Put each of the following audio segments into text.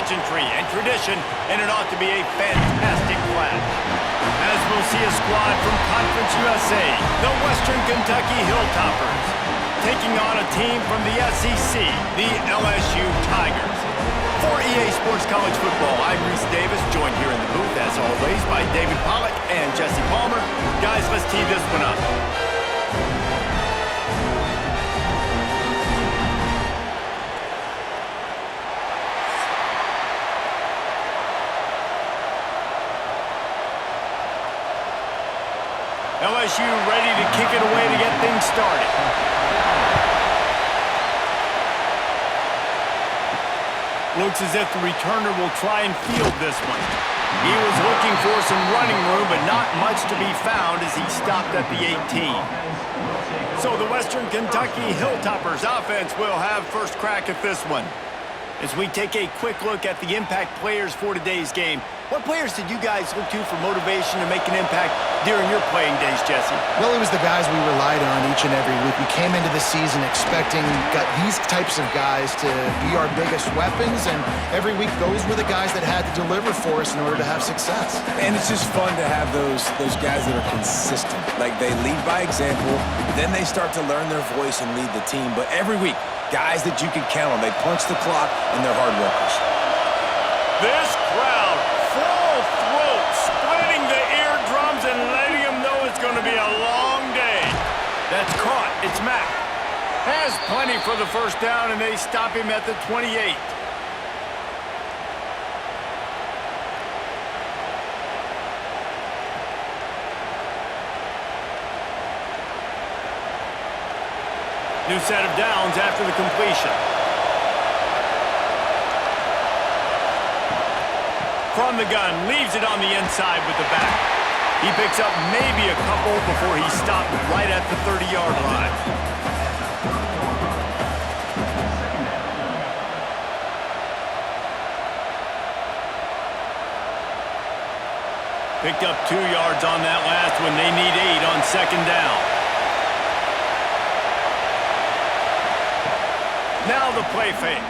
pageantry and tradition, and it ought to be a fantastic clash. As we'll see a squad from Conference USA, the Western Kentucky Hilltoppers, taking on a team from the SEC, the LSU Tigers. For EA Sports College Football, I'm Reese Davis, joined here in the booth, as always, by David Pollack and Jesse Palmer. Guys, let's tee this one up. LSU ready to kick it away to get things started. Looks as if the returner will try and field this one. He was looking for some running room, but not much to be found as he stopped at the 18. So the Western Kentucky Hilltoppers offense will have first crack at this one. As we take a quick look at the impact players for today's game, what players did you guys look to for motivation to make an impact during your playing days, Jesse? Well, it was the guys we relied on each and every week. We came into the season expecting these types of guys to be our biggest weapons, and every week those were the guys that had to deliver for us in order to have success. And it's just fun to have those guys that are consistent. Like, they lead by example, then they start to learn their voice and lead the team. But every week, guys that you can count on. They punch the clock, and they're hard workers. This crowd, full throat, splitting the eardrums and letting them know it's going to be a long day. That's caught. It's Mack. Has plenty for the first down, and they stop him at the 28. New set of downs after the completion. From the gun, leaves it on the inside with the back. He picks up maybe a couple before he stopped right at the 30-yard line. Picked up 2 yards on that last one. They need 8 on second down. Now the play fake.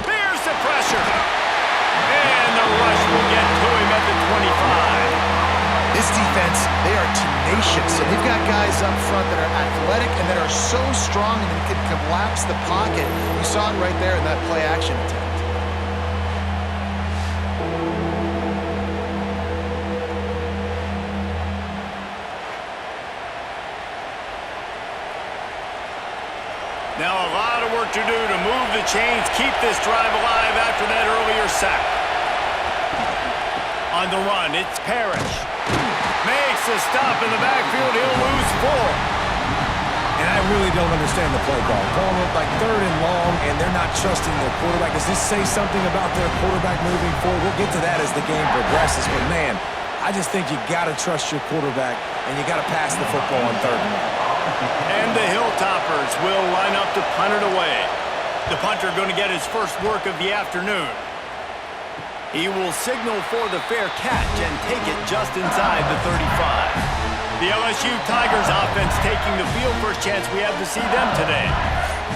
There's the pressure. And the rush will get to him at the 25. This defense, they are tenacious. And they've got guys up front that are athletic and that are so strong and they can collapse the pocket. You saw it right there in that play action attempt. Now a lot of work to do to move the chains, keep this drive alive after that earlier sack. On the run, it's Parrish. Makes a stop in the backfield. He'll lose 4. And I really don't understand the play call. Calling it like 3rd and long, and they're not trusting their quarterback. Does this say something about their quarterback moving forward? We'll get to that as the game progresses. But, man, I just think you got to trust your quarterback, and you got to pass the football on 3rd and long. And the Hilltoppers will line up to punt it away. The punter going to get his first work of the afternoon. He will signal for the fair catch and take it just inside the 35. The LSU Tigers offense taking the field. First chance we have to see them today.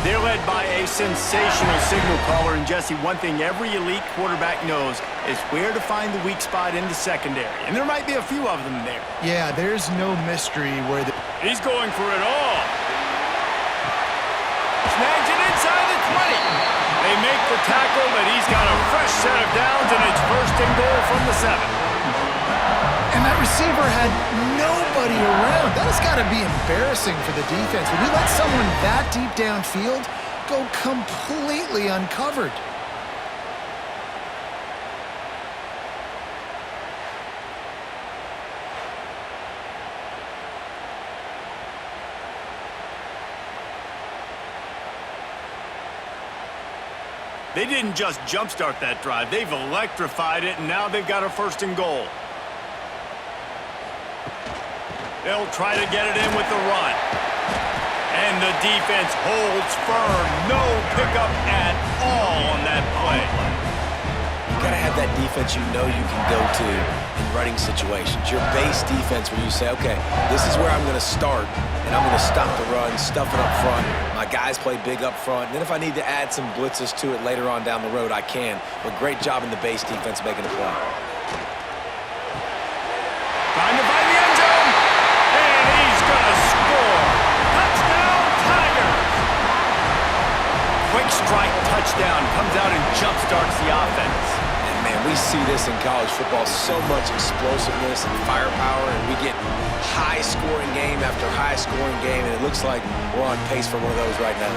They're led by a sensational signal caller. And, Jesse, one thing every elite quarterback knows is where to find the weak spot in the secondary. And there might be a few of them there. Yeah, there's no mystery where the... He's going for it all. Snags it inside the 20. They make the tackle, but he's got a fresh set of downs, and it's first and goal from the 7. And that receiver had nobody around. That has got to be embarrassing for the defense. When you let someone that deep downfield go completely uncovered. They didn't just jumpstart that drive. They've electrified it, and now they've got a first and goal. They'll try to get it in with the run. And the defense holds firm. No pickup at all on that play. You got to have that defense you know you can go to in running situations. Your base defense where you say, okay, this is where I'm going to start, and I'm going to stop the run, stuff it up front. My guys play big up front. And then if I need to add some blitzes to it later on down the road, I can. But great job in the base defense making the play. Trying to find the end zone. And he's going to score. Touchdown, Tigers. Quick strike touchdown comes out and jump-starts the offense. And, man, we see this in college football. So much explosiveness and firepower. And we get high-scoring game after high-scoring game. And it looks like we're on pace for one of those right now.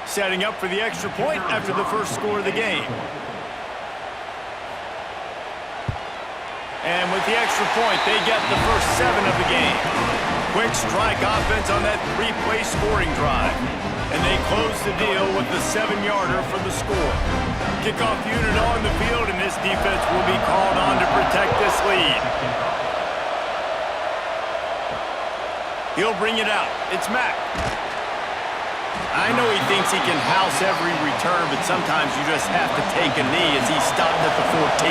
Setting up for the extra point after the first score of the game. And with the extra point, they get the first 7 of the game. Quick strike offense on that 3-play scoring drive. And they close the deal with the 7-yarder for the score. Kickoff unit on the field, and this defense will be called on to protect this lead. He'll bring it out. It's Mack. I know he thinks he can house every return, but sometimes you just have to take a knee as he's stopped at the 14.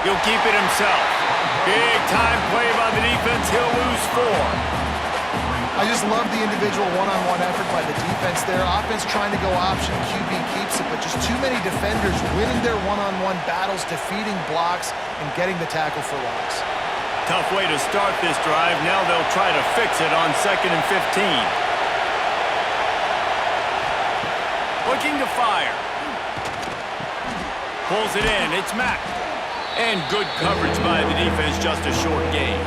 He'll keep it himself. Big time play by the defense. He'll lose 4. I just love the individual one-on-one effort by the defense there. Offense trying to go option, QB keeps it, but just too many defenders winning their one-on-one battles, defeating blocks, and getting the tackle for loss. Tough way to start this drive. Now they'll try to fix it on 2nd and 15. Looking to fire. Pulls it in. It's Mack. And good coverage by the defense, just a short gain.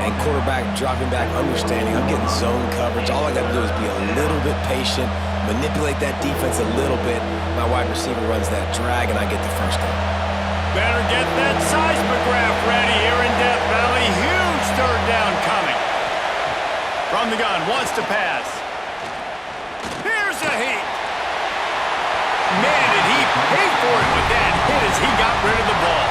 And quarterback dropping back, understanding I'm getting zone coverage. All I got to do is be a little bit patient, manipulate that defense a little bit. My wide receiver runs that drag, and I get the first down. Better get that seismograph ready here in Death Valley. Huge 3rd down coming. From the gun, wants to pass. Here's a heat. Man, did he pay for it with that hit as he got rid of the ball.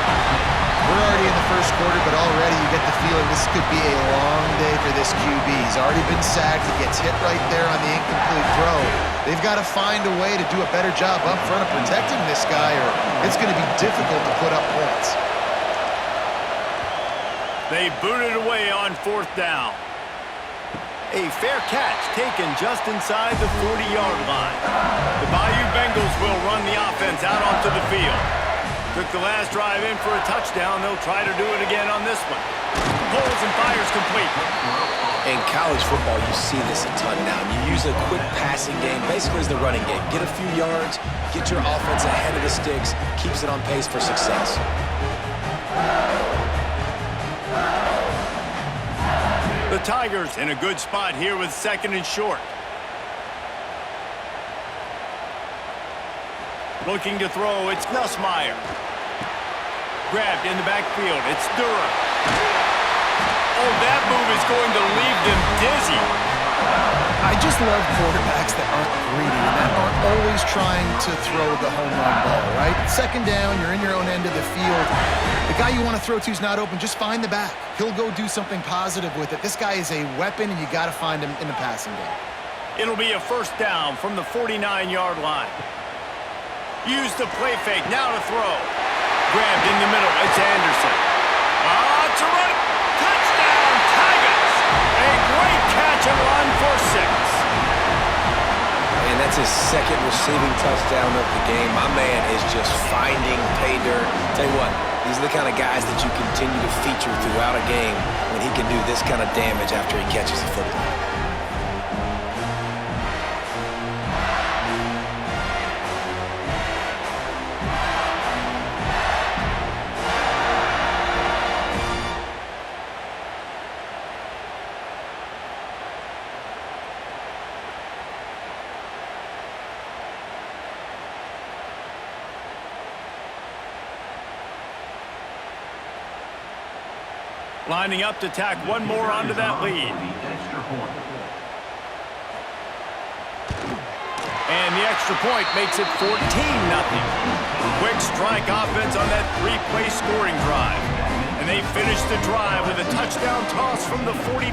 We're already in the first quarter, but already you get the feeling this could be a long day for this QB. He's already been sacked. He gets hit right there on the incomplete throw. They've got to find a way to do a better job up front of protecting this guy, or it's going to be difficult to put up points. They boot it away on 4th down. A fair catch taken just inside the 40-yard line. The Bayou Bengals will run the offense out onto the field. Took the last drive in for a touchdown. They'll try to do it again on this one. Pulls and fires complete. In college football, you see this a ton now. You use a quick passing game, basically as the running game. Get a few yards, get your offense ahead of the sticks, keeps it on pace for success. The Tigers in a good spot here with 2nd and short. Looking to throw, it's Nussmeier. Grabbed in the backfield, it's Durham. Oh, that move is going to leave them dizzy. I just love quarterbacks that aren't greedy and that aren't always trying to throw the home run ball, right? 2nd down, you're in your own end of the field. The guy you want to throw to is not open. Just find the back. He'll go do something positive with it. This guy is a weapon, and you got to find him in the passing game. It'll be a 1st down from the 49-yard line. Use the play fake, now to throw. Grabbed in the middle, it's Anderson. It's a run. Touchdown, Tigers. A great catch and run for 6. And that's his 2nd receiving touchdown of the game. My man is just finding pay dirt. Tell you what, these are the kind of guys that you continue to feature throughout a game when he can do this kind of damage after he catches a football. Lining up to tack one more onto that lead. And the extra point makes it 14-0. Quick strike offense on that 3-play scoring drive. And And they finish the drive with a touchdown toss from the 49.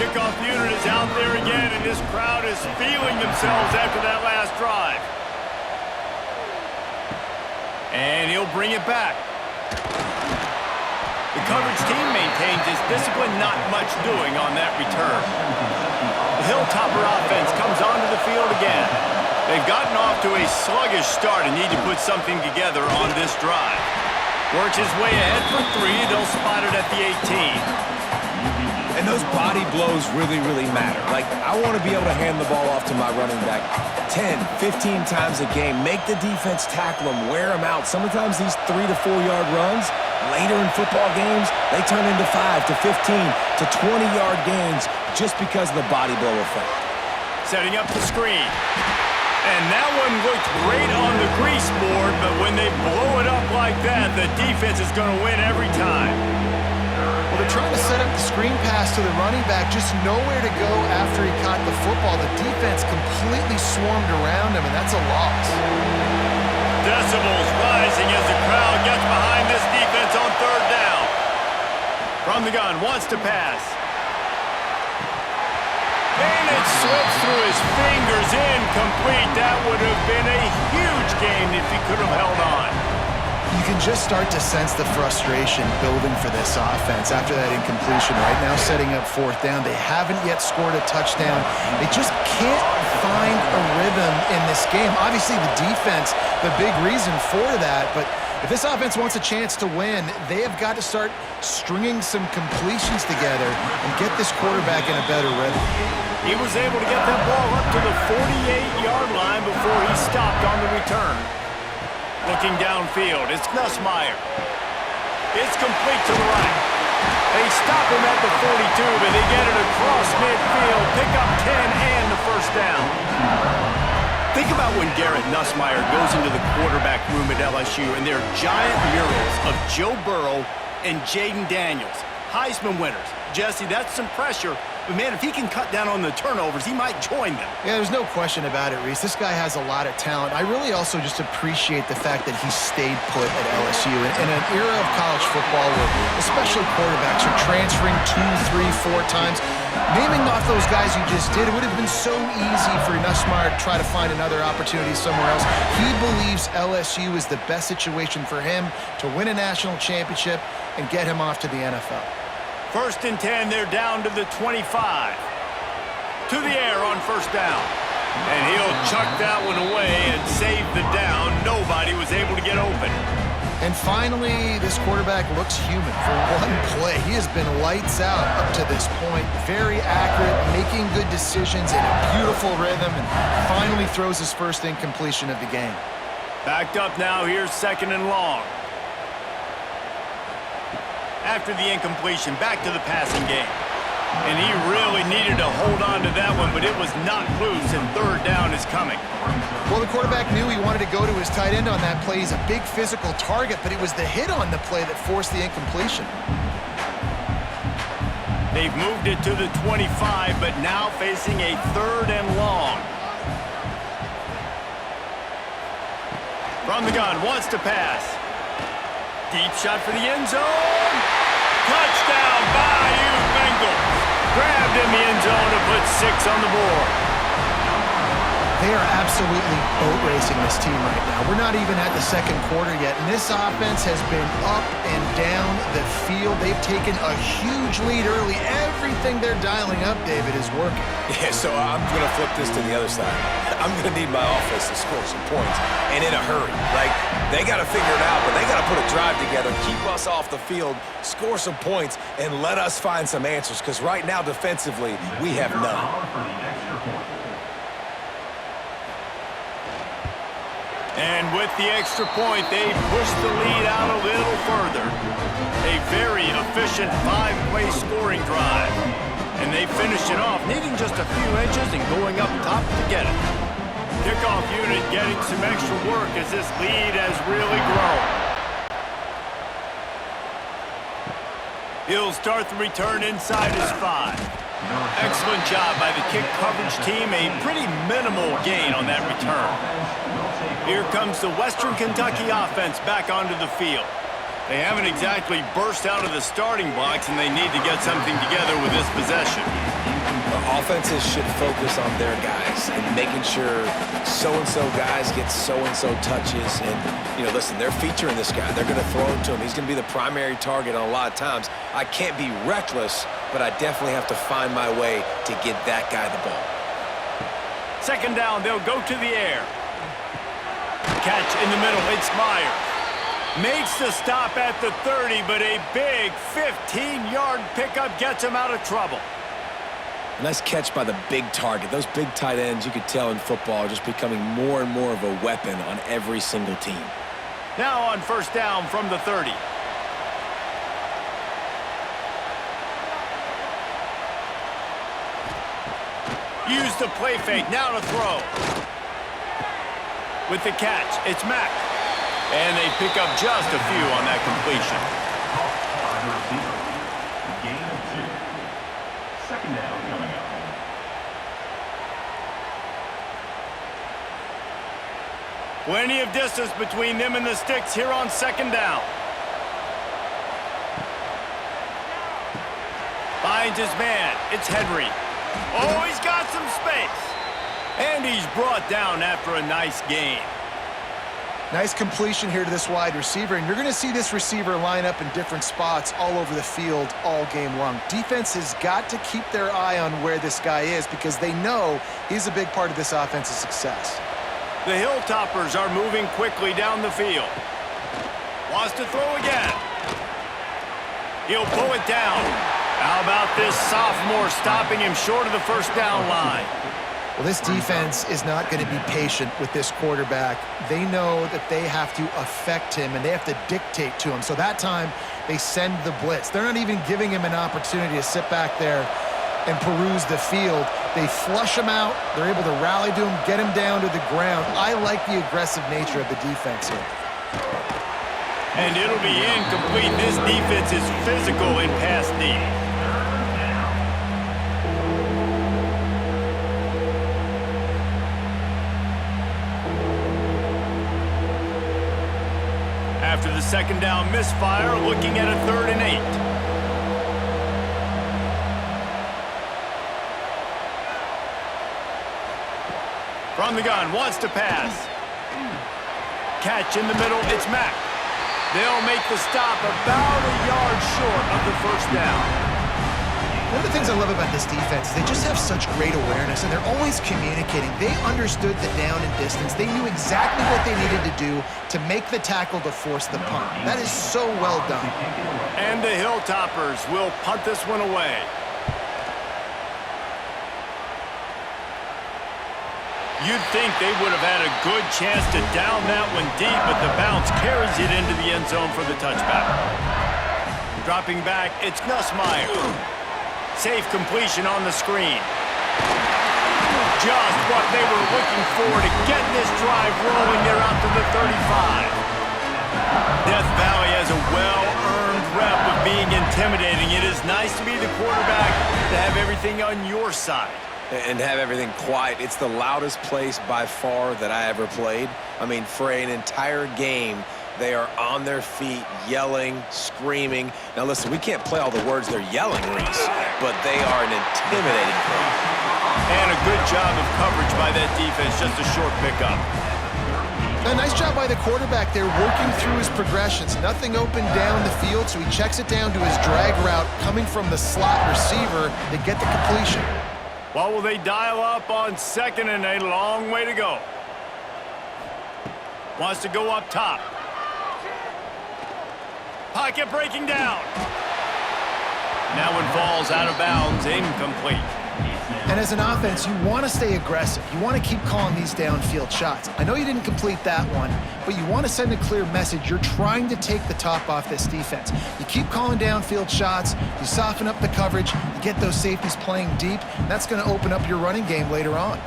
Kickoff unit is out there again, and this crowd is feeling themselves after that last drive. And he'll bring it back. The coverage team maintains its discipline, not much doing on that return. The Hilltopper offense comes onto the field again. They've gotten off to a sluggish start and need to put something together on this drive. Works his way ahead for 3. They'll spot it at the 18. And those body blows really, really matter. Like, I want to be able to hand the ball off to my running back 10, 15 times a game. Make the defense tackle them, wear them out. Sometimes these 3 to 4 yard runs, later in football games, they turn into 5 to 15 to 20 yard gains just because of the body blow effect. Setting up the screen. And that one looked great on the grease board, but when they blow it up like that, the defense is going to win every time. Well, they're trying to set up the screen pass to the running back, just nowhere to go after he caught the football. The defense completely swarmed around him, and that's a loss. Decibels rising as the crowd gets behind this defense on 3rd down. From the gun, wants to pass. And it slips through his fingers, incomplete. That would have been a huge gain if he could have held on. You can just start to sense the frustration building for this offense after that incompletion. Right now, setting up 4th down. They haven't yet scored a touchdown. They just can't find a rhythm in this game. Obviously, the defense, the big reason for that, but if this offense wants a chance to win, they have got to start stringing some completions together and get this quarterback in a better rhythm. He was able to get that ball up to the 48-yard line before he stopped on the return. Looking downfield, it's Nussmeier. It's complete to the right. They stop him at the 42, but they get it across midfield, pick up 10 and the 1st down. Think about when Garrett Nussmeier goes into the quarterback room at LSU and there are giant murals of Joe Burrow and Jaden Daniels, Heisman winners. Jesse, that's some pressure. But, man, if he can cut down on the turnovers, he might join them. Yeah, there's no question about it, Reese. This guy has a lot of talent. I really also just appreciate the fact that he stayed put at LSU. In an era of college football where especially quarterbacks are transferring 2, 3, 4 times, naming off those guys you just did, it would have been so easy for Nussmeier to try to find another opportunity somewhere else. He believes LSU is the best situation for him to win a national championship and get him off to the NFL. 1st and 10, they're down to the 25. To the air on 1st down. And he'll chuck that one away and save the down. Nobody was able to get open. And finally, this quarterback looks human for one play. He has been lights out up to this point. Very accurate, making good decisions in a beautiful rhythm, and finally throws his first incompletion of the game. Backed up now, here's 2nd and long. After the incompletion, back to the passing game. And he really needed to hold on to that one, but it was not loose, and 3rd down is coming. Well, the quarterback knew he wanted to go to his tight end on that play. He's a big physical target, but it was the hit on the play that forced the incompletion. They've moved it to the 25, but now facing a 3rd and long. From the gun, wants to pass. Deep shot for the end zone. Touchdown, Bayou Bengals. Grabbed in the end zone and put 6 on the board. They are absolutely boat racing this team right now. We're not even at the 2nd quarter yet, and this offense has been up and down the field. They've taken a huge lead early. Everything they're dialing up, David, is working. Yeah, so I'm going to flip this to the other side. I'm going to need my offense to score some points, and in a hurry. Like, they got to figure it out, but they got to put a drive together, keep us off the field, score some points, and let us find some answers, because right now, defensively, we have none. And with the extra point, they push the lead out a little further. A very efficient 5-play scoring drive. And they finish it off, needing just a few inches and going up top to get it. Kickoff unit getting some extra work as this lead has really grown. He'll start the return inside his 5. Excellent job by the kick coverage team. A pretty minimal gain on that return. Here comes the Western Kentucky offense back onto the field. They haven't exactly burst out of the starting blocks, and they need to get something together with this possession. The offenses should focus on their guys and making sure so-and-so guys get so-and-so touches. And, listen, they're featuring this guy. They're going to throw it to him. He's going to be the primary target on a lot of times. I can't be reckless, but I definitely have to find my way to get that guy the ball. Second down, they'll go to the air. Catch in the middle, it's Myers. Makes the stop at the 30, but a big 15-yard pickup gets him out of trouble. Nice catch by the big target. Those big tight ends, you could tell in football, are just becoming more and more of a weapon on every single team. Now on first down from the 30. Use the play fake, now to throw. With the catch, it's Mack. And they pick up just a few on that completion. Gain of 2. Second down coming up. Plenty of distance between them and the sticks here on second down. Finds his man. It's Henry. Oh, he's got some space. And he's brought down after a nice gain. Nice completion here to this wide receiver, and you're going to see this receiver line up in different spots all over the field all game long. Defense has got to keep their eye on where this guy is because they know he's a big part of this offense's success. The Hilltoppers are moving quickly down the field. Wants to throw again. He'll pull it down. How about this sophomore stopping him short of the first down line? Well, this defense is not going to be patient with this quarterback. They know that they have to affect him, and they have to dictate to him. So that time, they send the blitz. They're not even giving him an opportunity to sit back there and peruse the field. They flush him out. They're able to rally to him, get him down to the ground. I like the aggressive nature of the defense here. And it'll be incomplete. This defense is physical in pass D. After the second down misfire, looking at a 3rd and 8. From the gun, wants to pass. Catch in the middle, it's Mack. They'll make the stop about a yard short of the first down. One of the things I love about this defense is they just have such great awareness, and they're always communicating. They understood the down and distance. They knew exactly what they needed to do to make the tackle to force the punt. That is so well done. And the Hilltoppers will punt this one away. You'd think they would have had a good chance to down that one deep, but the bounce carries it into the end zone for the touchback. Dropping back, it's Nussmeier. Safe completion on the screen. Just what they were looking for to get this drive rolling there out to the 35. Death Valley has a well-earned rep of being intimidating. It is nice to be the quarterback, to have everything on your side. And have everything quiet. It's the loudest place by far that I ever played. I mean, for an entire game, they are on their feet, yelling, screaming. Now, listen, we can't play all the words they're yelling, Reese, but they are an intimidating crowd. And a good job of coverage by that defense, just a short pickup. A nice job by the quarterback there, working through his progressions. Nothing open down the field, so he checks it down to his drag route coming from the slot receiver to get the completion. Well, will they dial up on 2nd and a long way to go? Wants to go up top. Pocket breaking down. That one falls out of bounds, incomplete. And as an offense, you want to stay aggressive. You want to keep calling these downfield shots. I know you didn't complete that one, but you want to send a clear message. You're trying to take the top off this defense. You keep calling downfield shots, you soften up the coverage, you get those safeties playing deep, and that's going to open up your running game later on.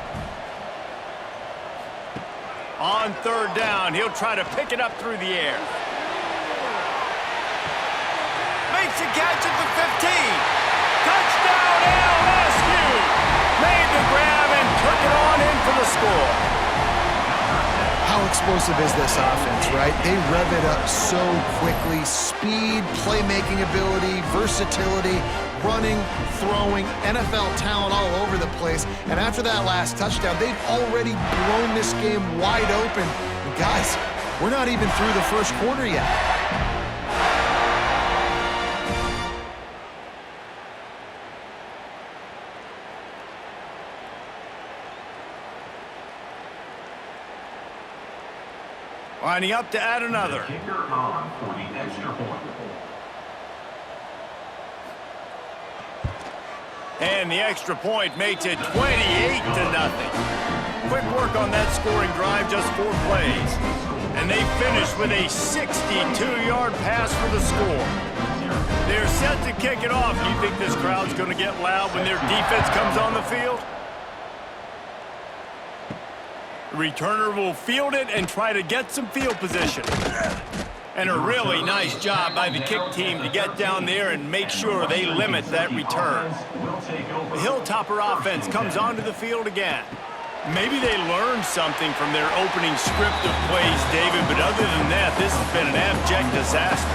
On 3rd down, he'll try to pick it up through the air. Makes a catch at the 15. Touchdown, LSU! Made the grab and took it on in for the score. How explosive is this offense, right? They rev it up so quickly. Speed, playmaking ability, versatility, running, throwing, NFL talent all over the place. And after that last touchdown, they've already blown this game wide open. And guys, we're not even through the first quarter yet. Lining up to add another. Kicker on for the extra point. And the extra point makes it 28-0. Quick work on that scoring drive, just 4 plays. And they finish with a 62-yard pass for the score. They're set to kick it off. Do you think this crowd's going to get loud when their defense comes on the field? The returner will field it and try to get some field position. And a really nice job by the kick team to get down there and make sure they limit that return. The Hilltopper offense comes onto the field again. Maybe they learned something from their opening script of plays, David, but other than that, this has been an abject disaster.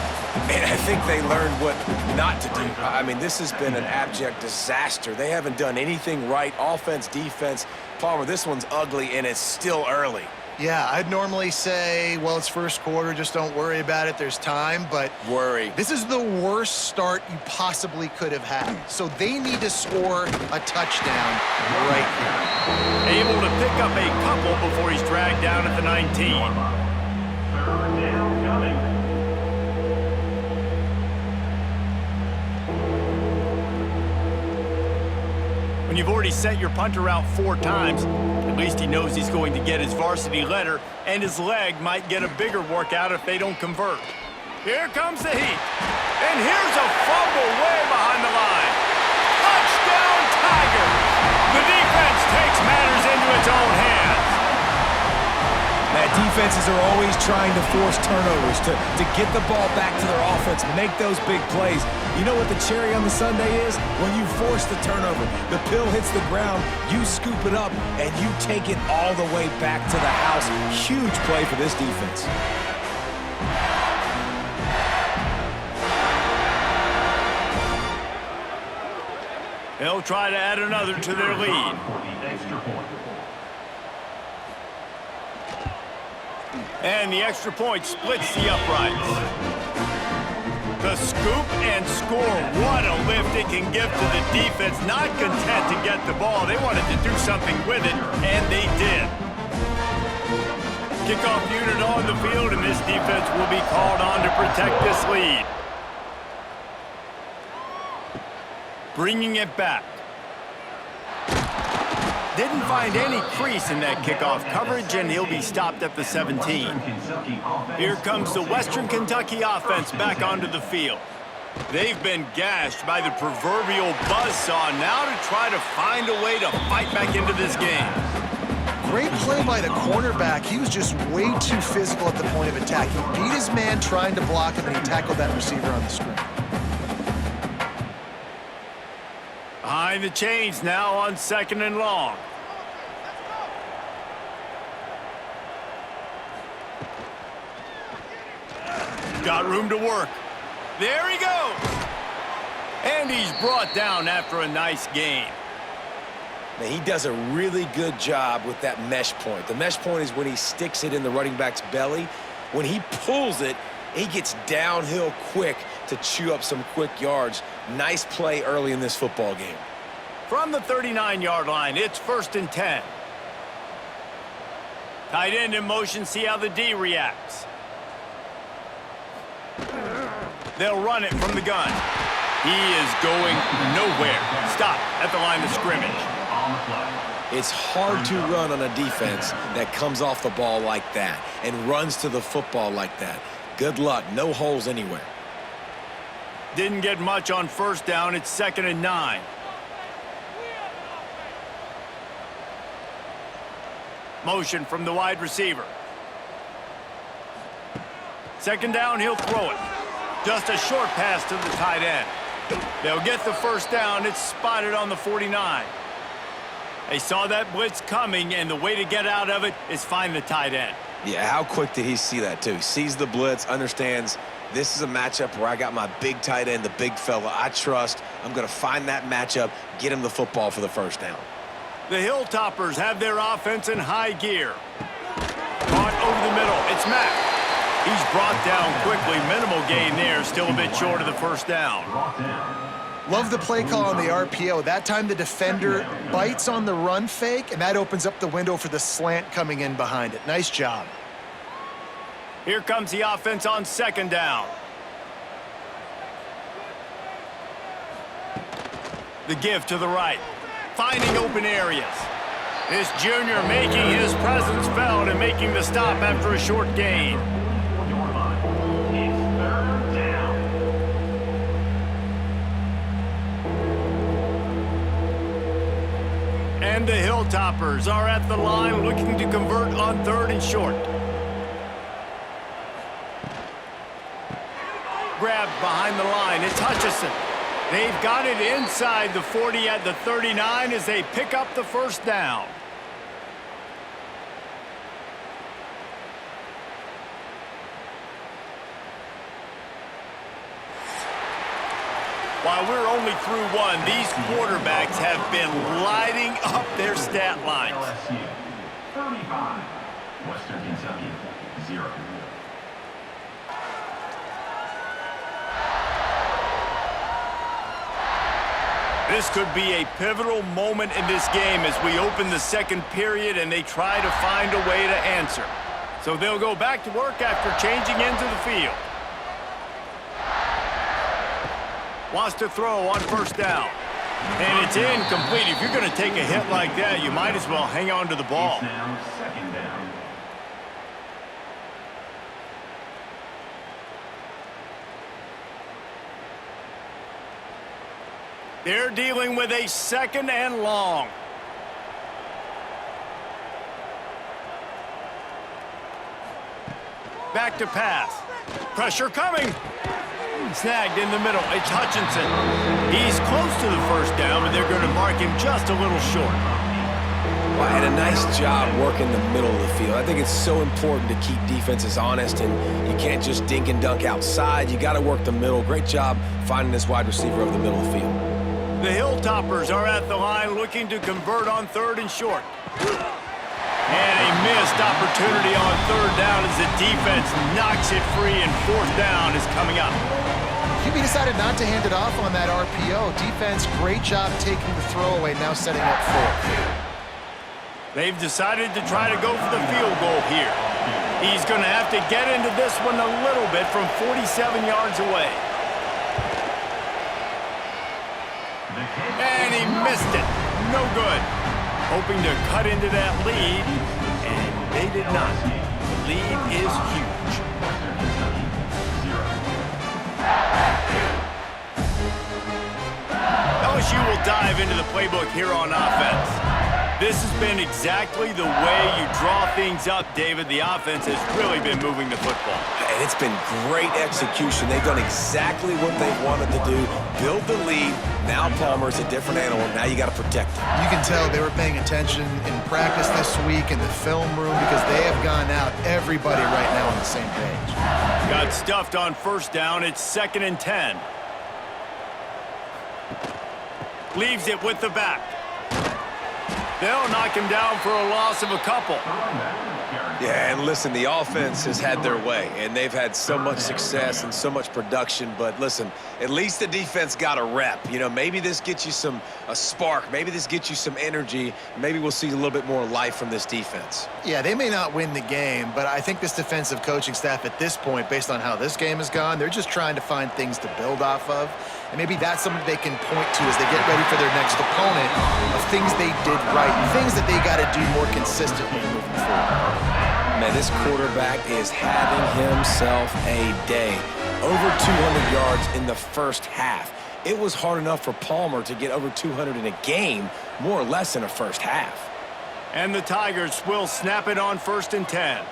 And I think they learned what not to do. I mean, this has been an abject disaster. They haven't done anything right, offense, defense. Palmer, this one's ugly, and it's still early. Yeah, I'd normally say, well, it's first quarter, just don't worry about it, there's time, but Worry. this is the worst start you possibly could have had. So they need to score a touchdown right here. Able to pick up a couple before he's dragged down at the 19. Third down coming. When you've already sent your punter out 4 times, at least he knows he's going to get his varsity letter, and his leg might get a bigger workout if they don't convert. Here comes the heat. And here's a fumble way behind the line. Touchdown, Tigers! The defense takes matters into its own hands. That defenses are always trying to force turnovers, to get the ball back to their offense, make those big plays. You know what the cherry on the sundae is? When you force the turnover, the pill hits the ground, you scoop it up, and you take it all the way back to the house. Huge play for this defense. They'll try to add another to their lead. For the extra point. And the extra point splits the uprights. The scoop and score. What a lift it can give to the defense. Not content to get the ball. They wanted to do something with it, and they did. Kickoff unit on the field, and this defense will be called on to protect this lead. Bringing it back. Didn't find any crease in that kickoff coverage, and he'll be stopped at the 17. Here comes the Western Kentucky offense back onto the field. They've been gashed by the proverbial buzzsaw now to try to find a way to fight back into this game. Great play by the cornerback. He was just way too physical at the point of attack. He beat his man trying to block him, and he tackled that receiver on the screen. Behind the chains now on 2nd and long. Got room to work. There he goes. And he's brought down after a nice gain. Now, he does a really good job with that mesh point. The mesh point is when he sticks it in the running back's belly. When he pulls it, he gets downhill quick to chew up some quick yards. Nice play early in this football game. From the 39-yard line, it's 1st and 10. Tight end in motion, see how the D reacts. They'll run it from the gun. He is going nowhere. Stop at the line of scrimmage. It's hard to run on a defense that comes off the ball like that and runs to the football like that. Good luck. No holes anywhere. Didn't get much on 1st down. It's 2nd and 9. Motion from the wide receiver. 2nd down, he'll throw it. Just a short pass to the tight end. They'll get the 1st down. It's spotted on the 49. They saw that blitz coming, and the way to get out of it is find the tight end. Yeah, how quick did he see that, too? He sees the blitz, understands this is a matchup where I got my big tight end, the big fella I trust. I'm going to find that matchup, get him the football for the first down. The Hilltoppers have their offense in high gear. Caught over the middle. It's Mack. He's brought down quickly. Minimal gain there. Still a bit short of the first down. Love the play call on the RPO. That time the defender bites on the run fake, and that opens up the window for the slant coming in behind it. Nice job. Here comes the offense on second down. The give to the right. Finding open areas. This junior making his presence felt and making the stop after a short gain. And the Hilltoppers are at the line looking to convert on third and short. Grab behind the line. It's Hutchison. They've got it inside the 40 at the 39 as they pick up the first down. While we're only through one, these quarterbacks have been lighting up their stat lines. LSU 35, Western Kentucky 0. This could be a pivotal moment in this game as we open the second period and they try to find a way to answer. So they'll go back to work after changing into the field. Wants to throw on first down. And it's incomplete. If you're going to take a hit like that, you might as well hang on to the ball. It's now second down. They're dealing with a second and long. Back to pass. Pressure coming. Snagged in the middle. It's Hutchinson. He's close to the first down, but they're going to mark him just a little short. Well, and a nice job working the middle of the field. I think it's so important to keep defenses honest, and you can't just dink and dunk outside. You got to work the middle. Great job finding this wide receiver over the middle of the field. The Hilltoppers are at the line looking to convert on third and short. And a missed opportunity on third down as the defense knocks it free and fourth down is coming up. QB decided not to hand it off on that RPO. Defense, great job taking the throwaway, now setting up fourth. They've decided to try to go for the field goal here. He's going to have to get into this one a little bit from 47 yards away. And he missed it. No good. Hoping to cut into that lead, and they did not. The lead is huge. LSU will dive into the playbook here on offense. This has been exactly the way you draw things up, David. The offense has really been moving the football. And it's been great execution. They've done exactly what they wanted to do. Build the lead. Now Palmer's a different animal. Now you got to protect him. You can tell they were paying attention in practice this week in the film room because they have gone out, everybody right now on the same page. Got stuffed on first down. It's 2nd and 10. Leaves it with the back. They'll knock him down for a loss of a couple. Yeah, and listen, the offense has had their way, and they've had so much success and so much production. But listen, at least the defense got a rep. You know, maybe this gets you a spark. Maybe this gets you some energy. Maybe we'll see a little bit more life from this defense. Yeah, they may not win the game, but I think this defensive coaching staff at this point, based on how this game has gone, they're just trying to find things to build off of. And maybe that's something they can point to as they get ready for their next opponent of things they did right, things that they got to do more consistently moving forward. Man, this quarterback is having himself a day. Over 200 yards in the first half. It was hard enough for Palmer to get over 200 in a game, more or less in a first half. And the Tigers will snap it on 1st and 10.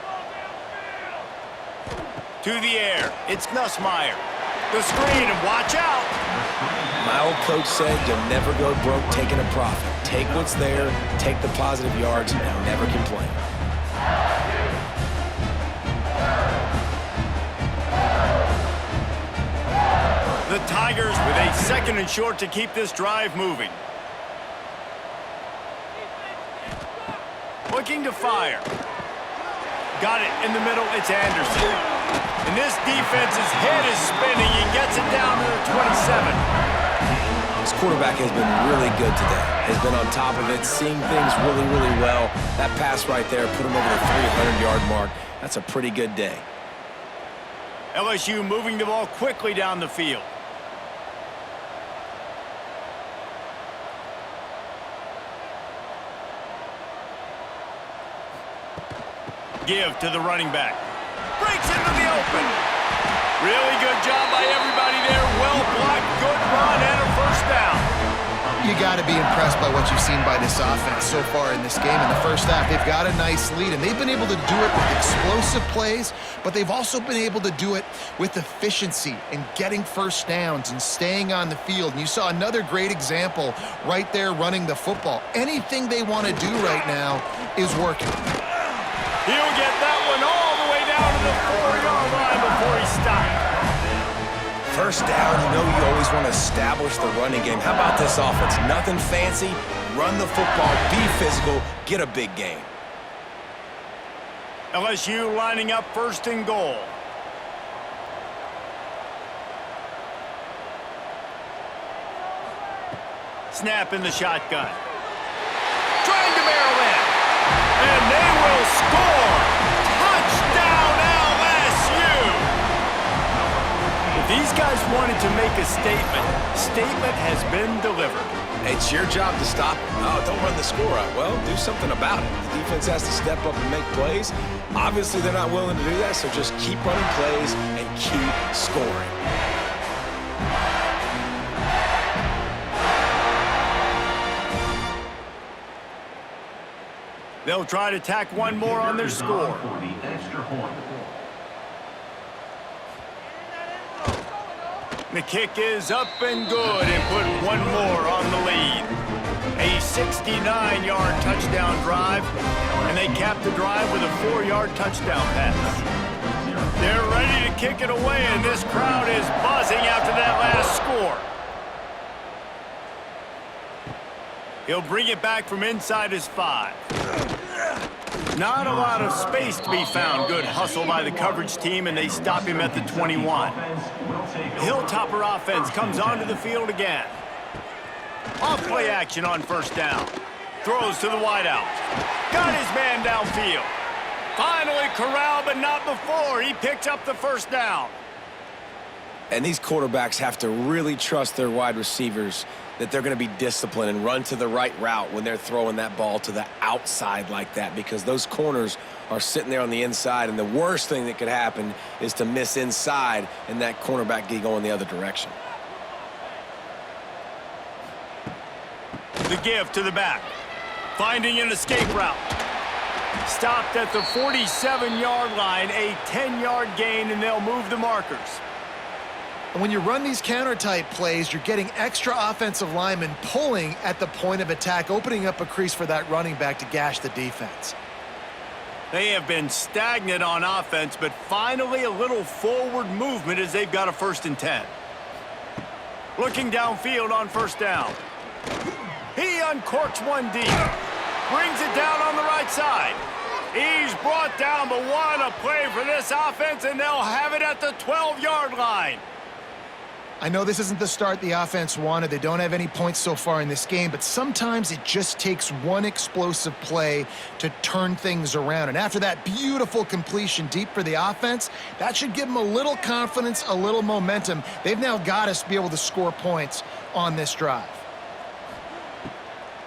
To the air, it's Nussmeier. The screen, and watch out. My old coach said you'll never go broke taking a profit. Take what's there, take the positive yards, and never complain. The Tigers with a 2nd and short to keep this drive moving. Looking to fire. Got it in the middle. It's Anderson. And this defense's head is spinning. He gets it down to the 27. This quarterback has been really good today. Has been on top of it, seeing things really, really well. That pass right there put him over the 300-yard mark. That's a pretty good day. LSU moving the ball quickly down the field. Give to the running back. Breaks into the open. Really good job by everybody there. Well blocked, good run, and a first down. You got to be impressed by what you've seen by this offense so far in this game. In the first half, they've got a nice lead, and they've been able to do it with explosive plays, but they've also been able to do it with efficiency and getting first downs and staying on the field. And you saw another great example right there running the football. Anything they want to do right now is working. He'll get that one all the way down to the 4-yard line before he stopped. First down, you know you always want to establish the running game. How about this offense? Nothing fancy. Run the football, be physical, get a big gain. LSU lining up 1st and goal. Snap in the shotgun. Trying to barrel in. And they will score! Touchdown, LSU! If these guys wanted to make a statement has been delivered. It's your job to stop it. Oh, don't run the score up. Well, do something about it. The defense has to step up and make plays. Obviously, they're not willing to do that, so just keep running plays and keep scoring. They'll try to tack one more on their score. For the extra point. The kick is up and good and put one more on the lead. A 69-yard touchdown drive, and they cap the drive with a 4-yard touchdown pass. They're ready to kick it away, and this crowd is buzzing after that last score. He'll bring it back from inside his 5. Not a lot of space to be found. Good hustle by the coverage team, and they stop him at the 21. Hilltopper offense comes onto the field again. Off play action on 1st down. Throws to the wideout. Got his man downfield. Finally corralled, but not before. He picks up the 1st down. And these quarterbacks have to really trust their wide receivers that they're going to be disciplined and run to the right route when they're throwing that ball to the outside like that, because those corners are sitting there on the inside, and the worst thing that could happen is to miss inside and that cornerback get going the other direction. The give to the back. Finding an escape route. Stopped at the 47-yard line, a 10-yard gain, and they'll move the markers. And when you run these counter-type plays, you're getting extra offensive linemen pulling at the point of attack, opening up a crease for that running back to gash the defense. They have been stagnant on offense, but finally a little forward movement as they've got a 1st and 10. Looking downfield on 1st down. He uncorks one deep. Brings it down on the right side. He's brought down, but what a play for this offense, and they'll have it at the 12-yard line. I know this isn't the start the offense wanted. They don't have any points so far in this game, but sometimes it just takes one explosive play to turn things around. And after that beautiful completion deep for the offense, that should give them a little confidence, a little momentum. They've now got us to be able to score points on this drive.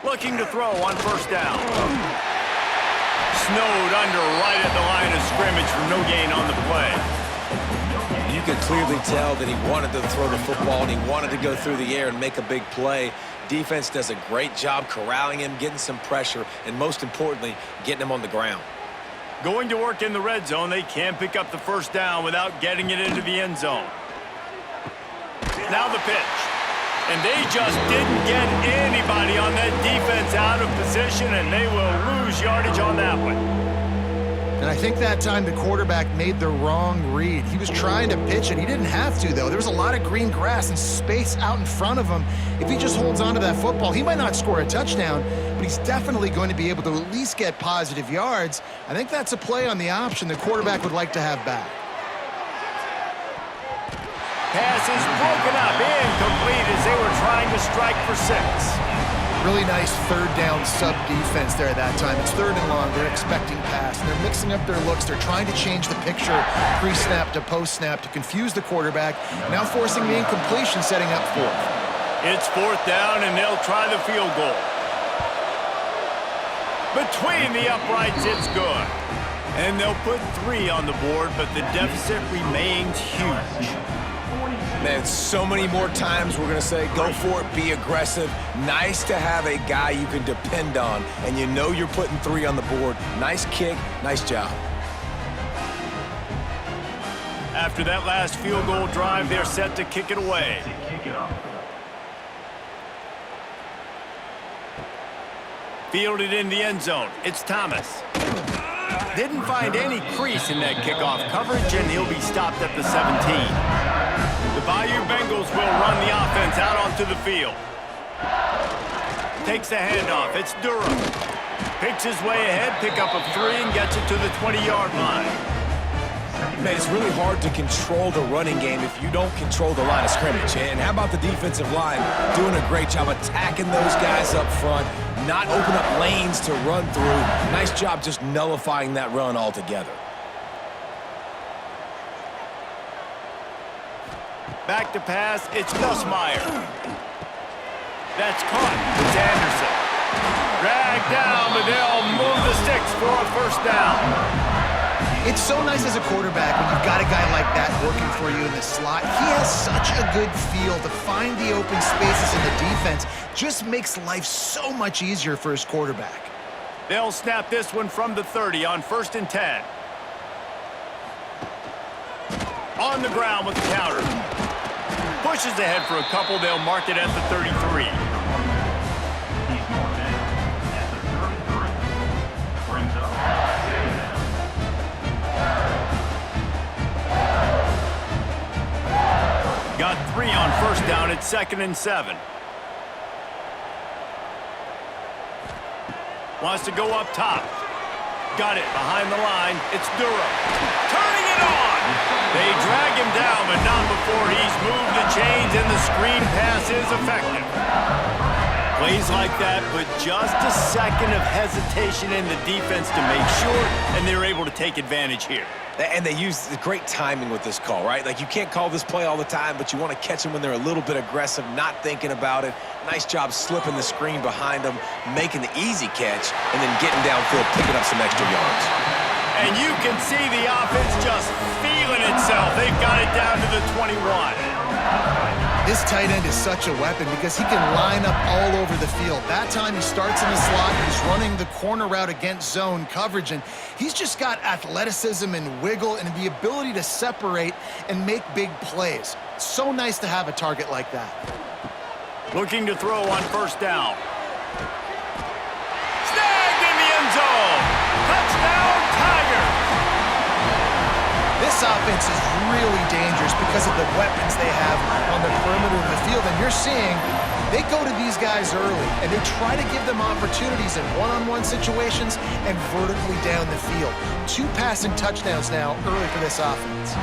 Looking to throw on 1st down. Snowed under right at the line of scrimmage for no gain on the play. You could clearly tell that he wanted to throw the football and he wanted to go through the air and make a big play. Defense does a great job corralling him, getting some pressure, and most importantly, getting him on the ground. Going to work in the red zone, they can't pick up the 1st down without getting it into the end zone. Now the pitch. And they just didn't get anybody on that defense out of position, and they will lose yardage on that one. And I think that time the quarterback made the wrong read. He was trying to pitch it. He didn't have to, though. There was a lot of green grass and space out in front of him. If he just holds on to that football, he might not score a touchdown, but he's definitely going to be able to at least get positive yards. I think that's a play on the option the quarterback would like to have back. Pass is broken up, incomplete as they were trying to strike for 6. Really nice third down sub defense there at that time. It's 3rd and long. They're expecting pass, and they're mixing up their looks. They're trying to change the picture pre-snap to post-snap to confuse the quarterback, now forcing the incompletion, setting up 4th. It's 4th down, and they'll try the field goal. Between the uprights, it's good. And they'll put 3 on the board, but the deficit remains huge. Man, so many more times we're going to say, go for it, be aggressive. Nice to have a guy you can depend on, and you know you're putting 3 on the board. Nice kick, nice job. After that last field goal drive, they're set to kick it away. Fielded in the end zone. It's Thomas. Didn't find any crease in that kickoff coverage, and he'll be stopped at the 17. The Bayou Bengals will run the offense out onto the field. Takes the handoff. It's Durham. Picks his way ahead, pick up a 3, and gets it to the 20-yard line. Man, it's really hard to control the running game if you don't control the line of scrimmage. And how about the defensive line doing a great job attacking those guys up front, not open up lanes to run through. Nice job just nullifying that run altogether. Back to pass, it's Nussmeier. That's caught. It's Anderson. Dragged down, but they'll move the sticks for a 1st down. It's so nice as a quarterback when you've got a guy like that working for you in the slot. He has such a good feel to find the open spaces in the defense. Just makes life so much easier for his quarterback. They'll snap this one from the 30 on 1st and 10. On the ground with the counter. Pushes ahead for a couple. They'll mark it at the 33. Got 3 on 1st down at 2nd and 7. Wants to go up top. Got it behind the line. It's Durham. Turning it on. They drag him down, but not before he's moved the chains, and the screen pass is effective. Plays like that, but just a second of hesitation in the defense to make sure, and they're able to take advantage here. And they use the great timing with this call, right? Like, you can't call this play all the time, but you want to catch them when they're a little bit aggressive, not thinking about it. Nice job slipping the screen behind them, making the easy catch, and then getting downfield, picking up some extra yards. And you can see the offense just feeling itself. They've got it down to the 21. This tight end is such a weapon because he can line up all over the field. That time he starts in the slot, he's running the corner route against zone coverage, and he's just got athleticism and wiggle and the ability to separate and make big plays. It's so nice to have a target like that. Looking to throw on 1st down. Snagged in the end zone. Touchdown, Tigers. This offense is really dangerous because of the weapons they have on the perimeter of the field. And you're seeing they go to these guys early, and they try to give them opportunities in one-on-one situations and vertically down the field. 2 passing touchdowns now early for this offense.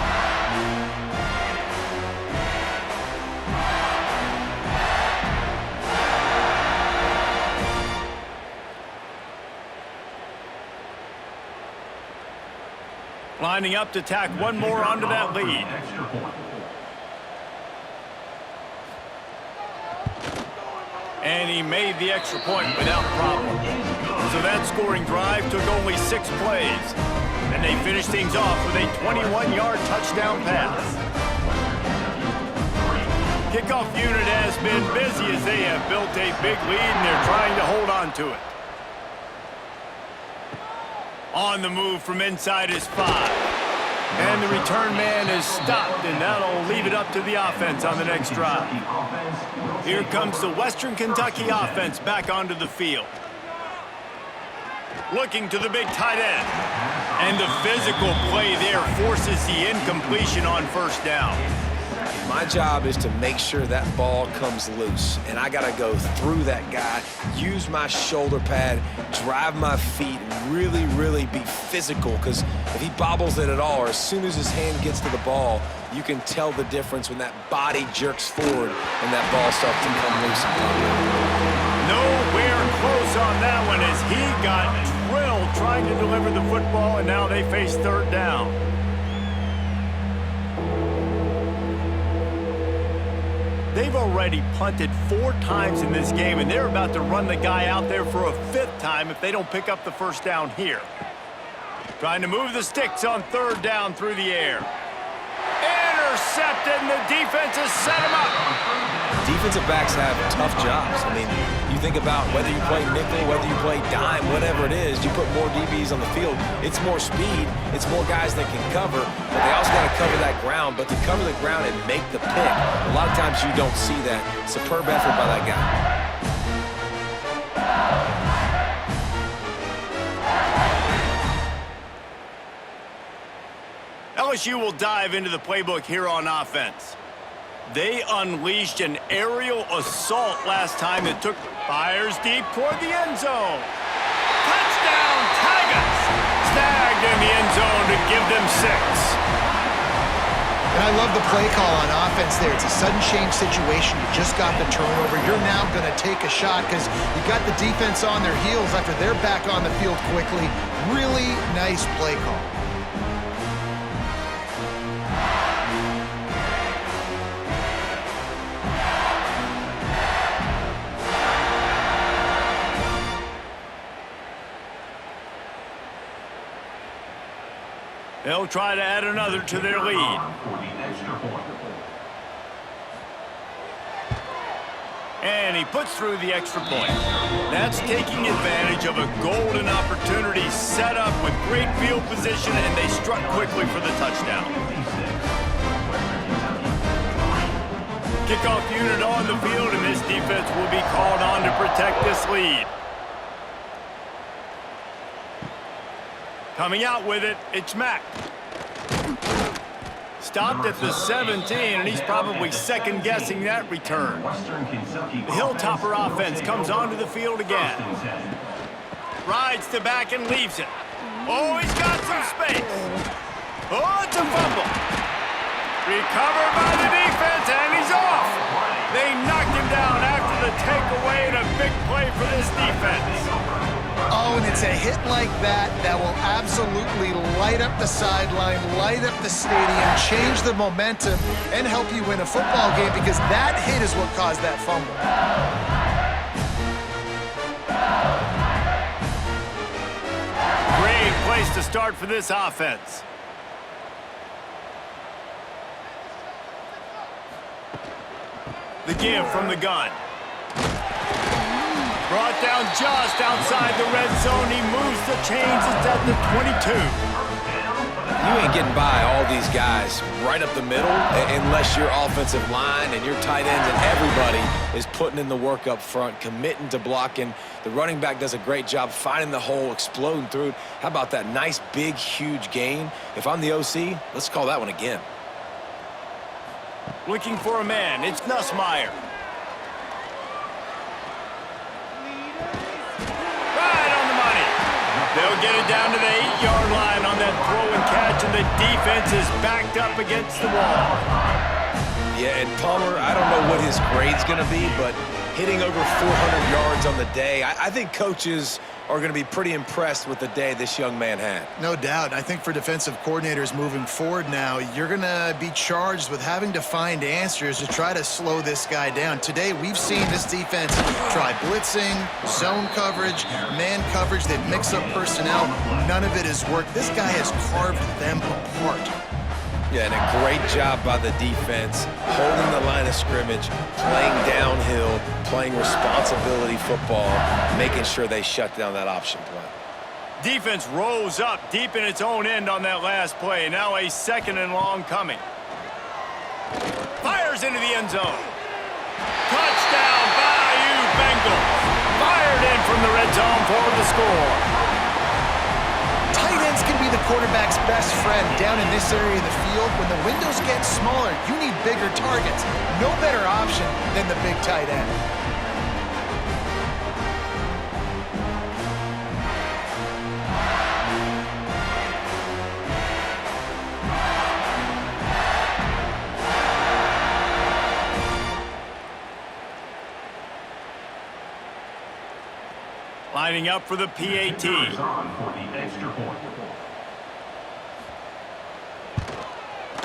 Lining up to tack one more onto that lead. And he made the extra point without problem. So that scoring drive took only 6 plays. And they finished things off with a 21-yard touchdown pass. Kickoff unit has been busy as they have built a big lead and they're trying to hold on to it. On the move from inside is 5. And the return man is stopped, and that'll leave it up to the offense on the next drive. Here comes the Western Kentucky offense back onto the field. Looking to the big tight end. And the physical play there forces the incompletion on first down. My job is to make sure that ball comes loose, and I got to go through that guy, use my shoulder pad, drive my feet, and really, really be physical, because if he bobbles it at all, or as soon as his hand gets to the ball, you can tell the difference when that body jerks forward and that ball starts to come loose and pop out. Nowhere close on that one as he got drilled trying to deliver the football, and now they face third down. They've already punted 4 times in this game, and they're about to run the guy out there for a 5th time if they don't pick up the first down here. Trying to move the sticks on third down through the air. Intercepted, and the defense has set him up. Defensive backs have tough jobs. I mean, you think about whether you play nickel, whether you play dime, whatever it is, you put more DBs on the field. It's more speed. It's more guys that can cover, but they also got to cover that ground. But to cover the ground and make the pick, a lot of times you don't see that. Superb effort by that guy. LSU will dive into the playbook here on offense. They unleashed an aerial assault last time that fires deep toward the end zone. Touchdown, Tigers! Snagged in the end zone to give them 6. And I love the play call on offense there. It's a sudden change situation. You just got the turnover. You're now going to take a shot because you got the defense on their heels after they're back on the field quickly. Really nice play call. They'll try to add another to their lead. And he puts through the extra point. That's taking advantage of a golden opportunity set up with great field position, and they struck quickly for the touchdown. Kickoff unit on the field, and this defense will be called on to protect this lead. Coming out with it, it's Mack. Stopped at the 17, and he's probably second-guessing that return. The Hilltopper offense comes onto the field again. Rides to back and leaves it. Oh, he's got some space. Oh, it's a fumble. Recovered by the defense, and he's off. They knocked him down after the takeaway, and a big play for this defense. Oh, and it's a hit like that that will absolutely light up the sideline, light up the stadium, change the momentum, and help you win a football game because that hit is what caused that fumble. Great place to start for this offense. The give from the gun. Brought down just outside the red zone. He moves the chains. It's at the 22. You ain't getting by all these guys right up the middle unless your offensive line and your tight ends and everybody is putting in the work up front, committing to blocking. The running back does a great job finding the hole, exploding through it. How about that nice, big, huge gain? If I'm the OC, let's call that one again. Looking for a man. It's Nussmeier. They'll get it down to the 8-yard line on that throw and catch, and the defense is backed up against the wall. Yeah, and Palmer, I don't know what his grade's going to be, but hitting over 400 yards on the day, I think coaches are going to be pretty impressed with the day this young man had. No doubt. I think for defensive coordinators moving forward now, you're going to be charged with having to find answers to try to slow this guy down. Today, we've seen this defense try blitzing, zone coverage, man coverage. They've mixed up personnel. None of it has worked. This guy has carved them apart. Yeah, and a great job by the defense, holding the line of scrimmage, playing downhill, playing responsibility football, making sure they shut down that option play. Defense rose up deep in its own end on that last play. Now a 2nd and long coming. Fires into the end zone. Touchdown, BYU Bengals. Fired in from the red zone for the score. Tight ends can be the quarterback's best friend down in this area of the field. When the windows get smaller, you need bigger targets. No better option than the big tight end. Lining up for the PAT.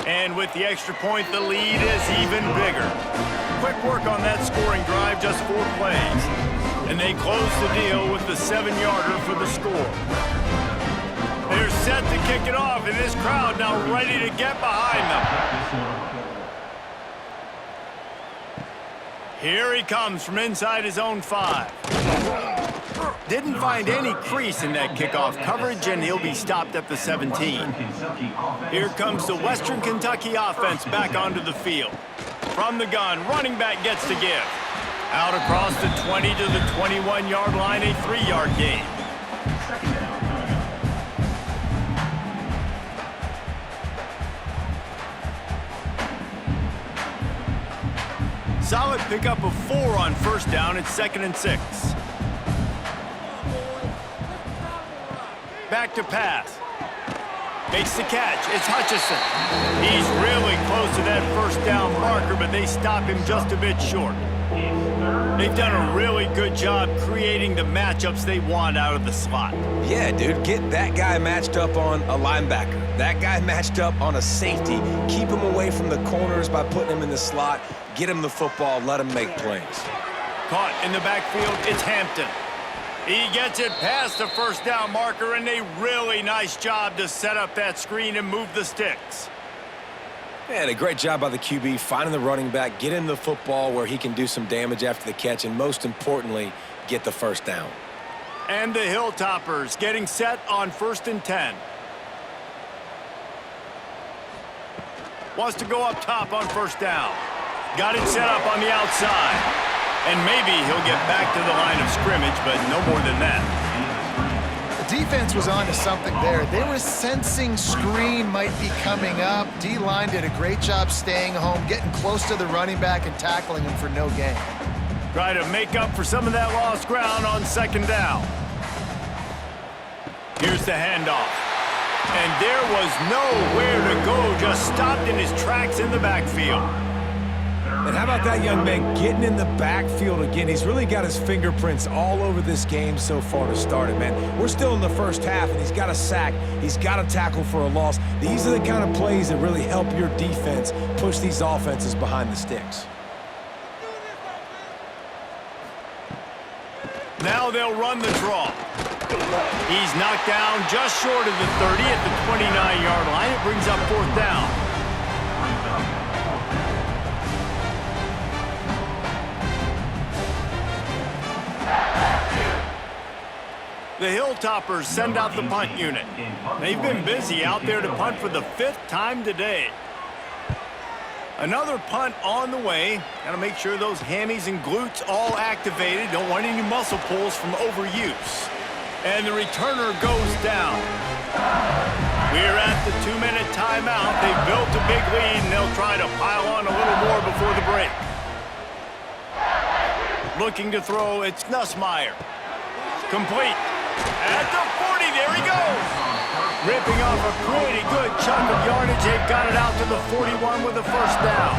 And with the extra point, the lead is even bigger. Quick work on that scoring drive, just 4 plays. And they close the deal with the 7-yarder for the score. They're set to kick it off, and this crowd now ready to get behind them. Here he comes from inside his own 5. Didn't find any crease in that kickoff coverage, and he'll be stopped at the 17. Here comes the Western Kentucky offense back onto the field. From the gun, running back gets to give. Out across the 20 to the 21-yard line, a 3-yard gain. Solid pickup of 4 on first down. It's 2nd and 6. Back to pass. Makes the catch. It's Hutchison. He's really close to that first down marker, but they stop him just a bit short. They've done a really good job creating the matchups they want out of the slot. Yeah, dude, get that guy matched up on a linebacker. That guy matched up on a safety. Keep him away from the corners by putting him in the slot. Get him the football. Let him make plays. Caught in the backfield, it's Hampton. He gets it past the first down marker, and a really nice job to set up that screen and move the sticks. And a great job by the QB finding the running back, get him the football where he can do some damage after the catch, and most importantly, get the first down. And the Hilltoppers getting set on 1st and 10. Wants to go up top on first down. Got it set up on the outside. And maybe he'll get back to the line of scrimmage, but no more than that. The defense was on to something there. They were sensing screen might be coming up. D-line did a great job staying home, getting close to the running back and tackling him for no gain. Try to make up for some of that lost ground on 2nd down. Here's the handoff. And there was nowhere to go, just stopped in his tracks in the backfield. And how about that young man getting in the backfield again? He's really got his fingerprints all over this game so far to start it, man. We're still in the first half, and he's got a sack. He's got a tackle for a loss. These are the kind of plays that really help your defense push these offenses behind the sticks. Now they'll run the draw. He's knocked down just short of the 30 at the 29-yard line. It brings up 4th down. The Hilltoppers send out the punt unit. They've been busy out there to punt for the 5th time today. Another punt on the way. Got to make sure those hammies and glutes all activated. Don't want any muscle pulls from overuse. And the returner goes down. We're at the 2-minute timeout. They've built a big lead, and they'll try to pile on a little more before the break. Looking to throw, it's Nussmeier. Complete. At the 40, there he goes. Ripping off a pretty good chunk of yardage. They've got it out to the 41 with a first down.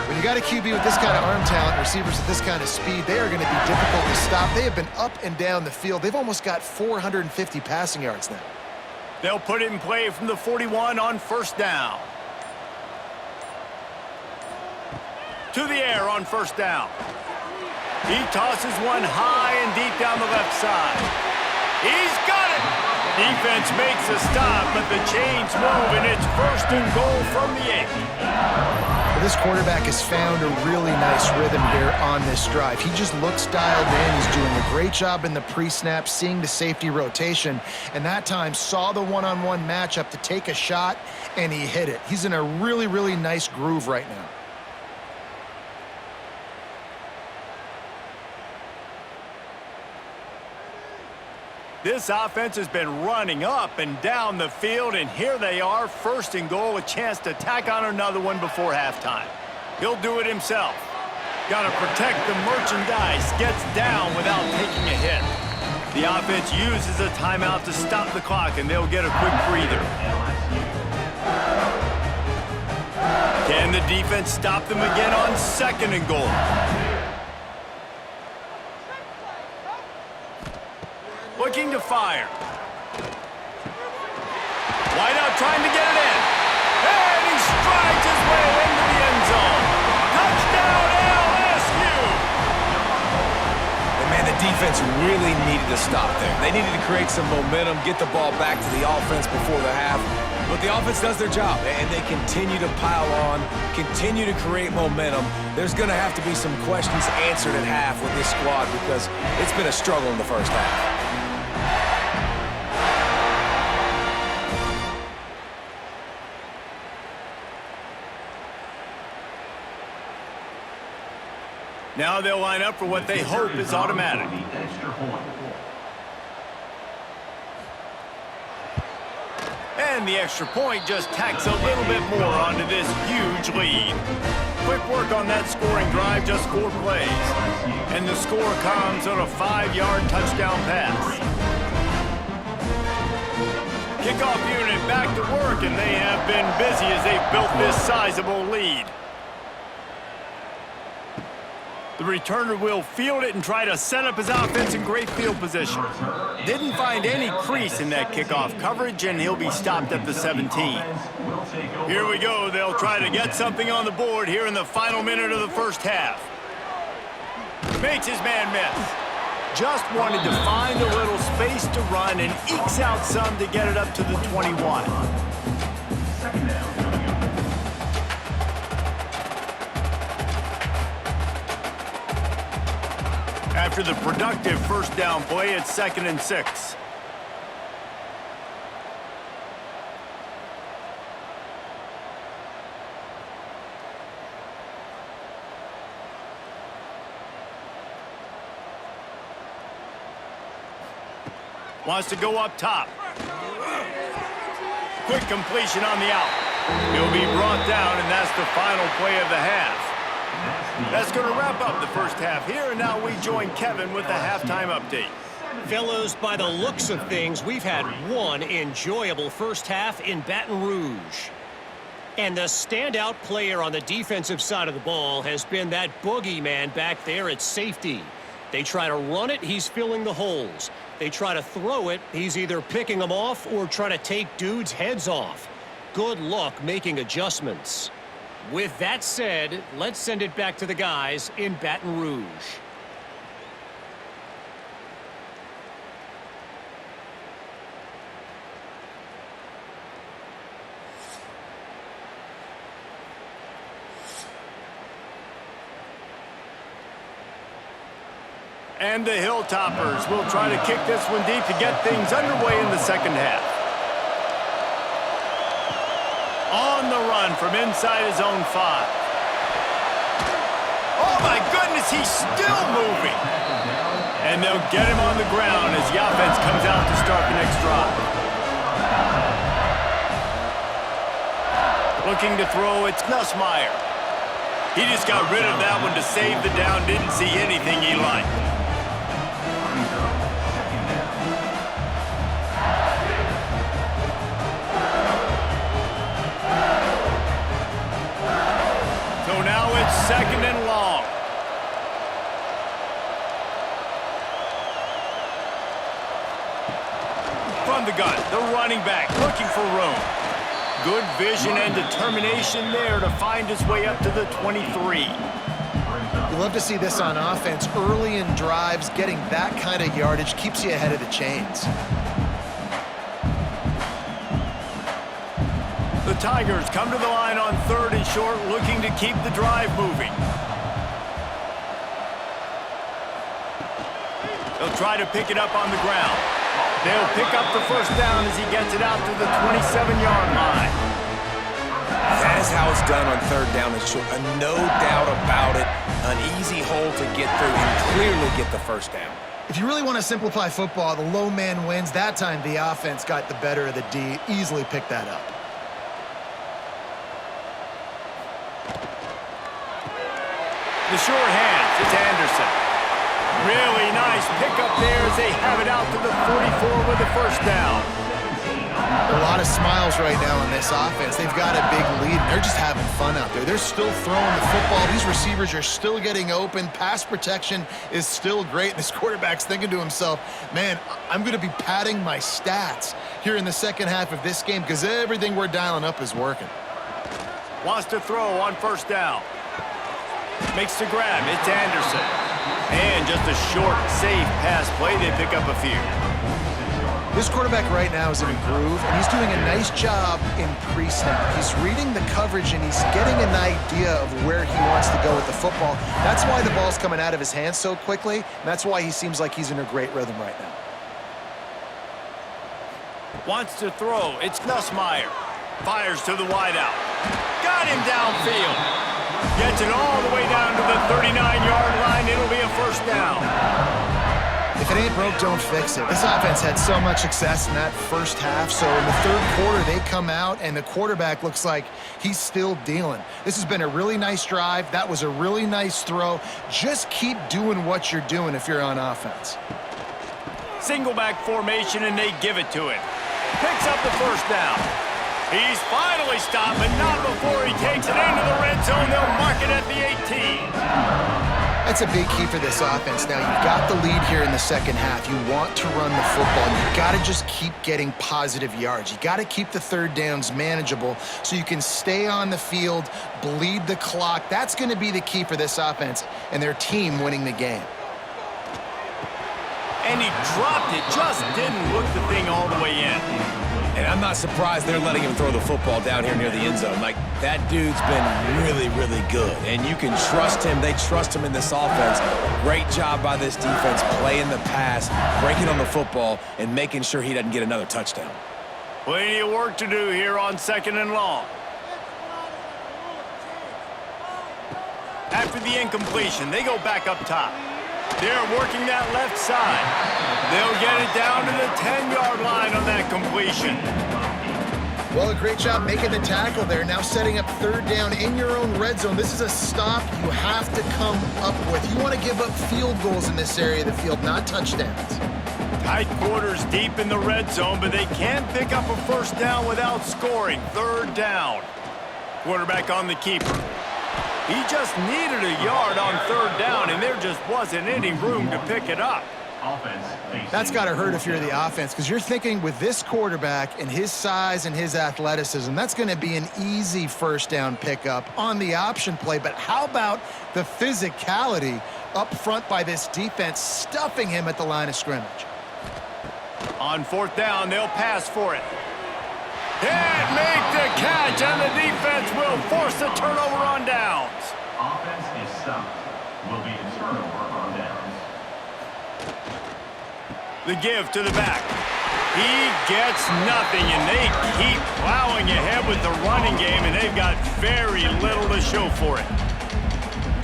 When you got a QB with this kind of arm talent, receivers with this kind of speed, they are going to be difficult to stop. They have been up and down the field. They've almost got 450 passing yards now. They'll put it in play from the 41 on first down. To the air on first down. He tosses one high and deep down the left side. He's got it! Defense makes a stop, but the chains move, and it's 1st and goal from the 8. Well, this quarterback has found a really nice rhythm here on this drive. He just looks dialed in. He's doing a great job in the pre-snap, seeing the safety rotation, and that time saw the one-on-one matchup to take a shot, and he hit it. He's in a really, really nice groove right now. This offense has been running up and down the field, and here they are, first and goal, a chance to tack on another one before halftime. He'll do it himself. Got to protect the merchandise, gets down without taking a hit. The offense uses a timeout to stop the clock, and they'll get a quick breather. Can the defense stop them again on second and goal? Looking to fire. Wide out trying to get it in. And he strides his way into the end zone. Touchdown LSU! And man, the defense really needed to stop there. They needed to create some momentum, get the ball back to the offense before the half. But the offense does their job, and they continue to pile on, continue to create momentum. There's going to have to be some questions answered at half with this squad because it's been a struggle in the first half. Now they'll line up for what they hope is automatic. And the extra point just tacks a little bit more onto this huge lead. Quick work on that scoring drive, just 4 plays. And the score comes on a 5-yard touchdown pass. Kickoff unit back to work, and they have been busy as they've built this sizable lead. The returner will field it and try to set up his offense in great field position. Didn't find any crease in that kickoff coverage, and he'll be stopped at the 17. Here we go. They'll try to get something on the board here in the final minute of the first half. Makes his man miss. Just wanted to find a little space to run and ekes out some to get it up to the 21. Second down. After the productive first down play, it's 2nd and 6. Wants to go up top. Quick completion on the out. He'll be brought down, and that's the final play of the half. That's going to wrap up the first half here, and now we join Kevin with the halftime update. Fellows, by the looks of things, we've had one enjoyable first half in Baton Rouge. And the standout player on the defensive side of the ball has been that boogeyman back there at safety. They try to run it, he's filling the holes. They try to throw it, he's either picking them off or trying to take dudes' heads off. Good luck making adjustments. With that said, let's send it back to the guys in Baton Rouge. And the Hilltoppers will try to kick this one deep to get things underway in the second half. On the run from inside his own 5. Oh my goodness, he's still moving. And they'll get him on the ground as the offense comes out to start the next drive. Looking to throw, it's Nussmeier. He just got rid of that one to save the down, didn't see anything he liked. Second and long. From the gun, the running back looking for room. Good vision and determination there to find his way up to the 23. You love to see this on offense. Early in drives, getting that kind of yardage keeps you ahead of the chains. The Tigers come to the line on 3rd and short, looking to keep the drive moving. They'll try to pick it up on the ground. They'll pick up the first down as he gets it out to the 27-yard line. That is how it's done on 3rd down and short. No doubt about it. An easy hole to get through and clearly get the first down. If you really want to simplify football, the low man wins. That time, the offense got the better of the D. Easily picked that up. The sure hands, it's Anderson. Really nice pickup there as they have it out to the 44 with the first down. A lot of smiles right now on this offense. They've got a big lead. They're just having fun out there. They're still throwing the football. These receivers are still getting open. Pass protection is still great. And this quarterback's thinking to himself, man, I'm going to be padding my stats here in the second half of this game because everything we're dialing up is working. Wants to throw on first down. Makes the grab. It's Anderson. And just a short, safe pass play. They pick up a few. This quarterback right now is in a groove, and he's doing a nice job in pre-snap. He's reading the coverage, and he's getting an idea of where he wants to go with the football. That's why the ball's coming out of his hands so quickly, and that's why he seems like he's in a great rhythm right now. Wants to throw. It's Nussmeier. Fires to the wideout. Got him downfield. Gets it all the way down to the 39-yard line. It'll be a first down. If it ain't broke, don't fix it. This offense had so much success in that first half, so in the third quarter, they come out, and the quarterback looks like he's still dealing. This has been a really nice drive. That was a really nice throw. Just keep doing what you're doing if you're on offense. Single back formation, and they give it to him. Picks up the first down. He's finally stopped, but not before he takes it into the red zone. They'll mark it at the 18. That's a big key for this offense. Now, you've got the lead here in the second half. You want to run the football, and you've got to just keep getting positive yards. You've got to keep the third downs manageable so you can stay on the field, bleed the clock. That's going to be the key for this offense and their team winning the game. And he dropped it, just didn't look the thing all the way in. And I'm not surprised they're letting him throw the football down here near the end zone. Like, that dude's been really, really good. And you can trust him. They trust him in this offense. Great job by this defense playing the pass, breaking on the football, and making sure he doesn't get another touchdown. Plenty of work to do here on 2nd and long. After the incompletion, they go back up top. They're working that left side. They'll get it down to the 10-yard line on that completion. Well, a great job making the tackle there. Now setting up third down in your own red zone. This is a stop you have to come up with. You want to give up field goals in this area of the field, not touchdowns. Tight quarters deep in the red zone, but they can pick up a first down without scoring. Third down. Quarterback on the keeper. He just needed a yard on third down, and there just wasn't any room to pick it up. That's got to hurt if you're the offense, because you're thinking with this quarterback and his size and his athleticism, that's going to be an easy first down pickup on the option play. But how about the physicality up front by this defense, stuffing him at the line of scrimmage? On fourth down, they'll pass for it. Can't make the catch, and the defense will force a turnover on downs. Offense is stopped. Will be a turnover on downs. The give to the back. He gets nothing, and they keep plowing ahead with the running game, and they've got very little to show for it.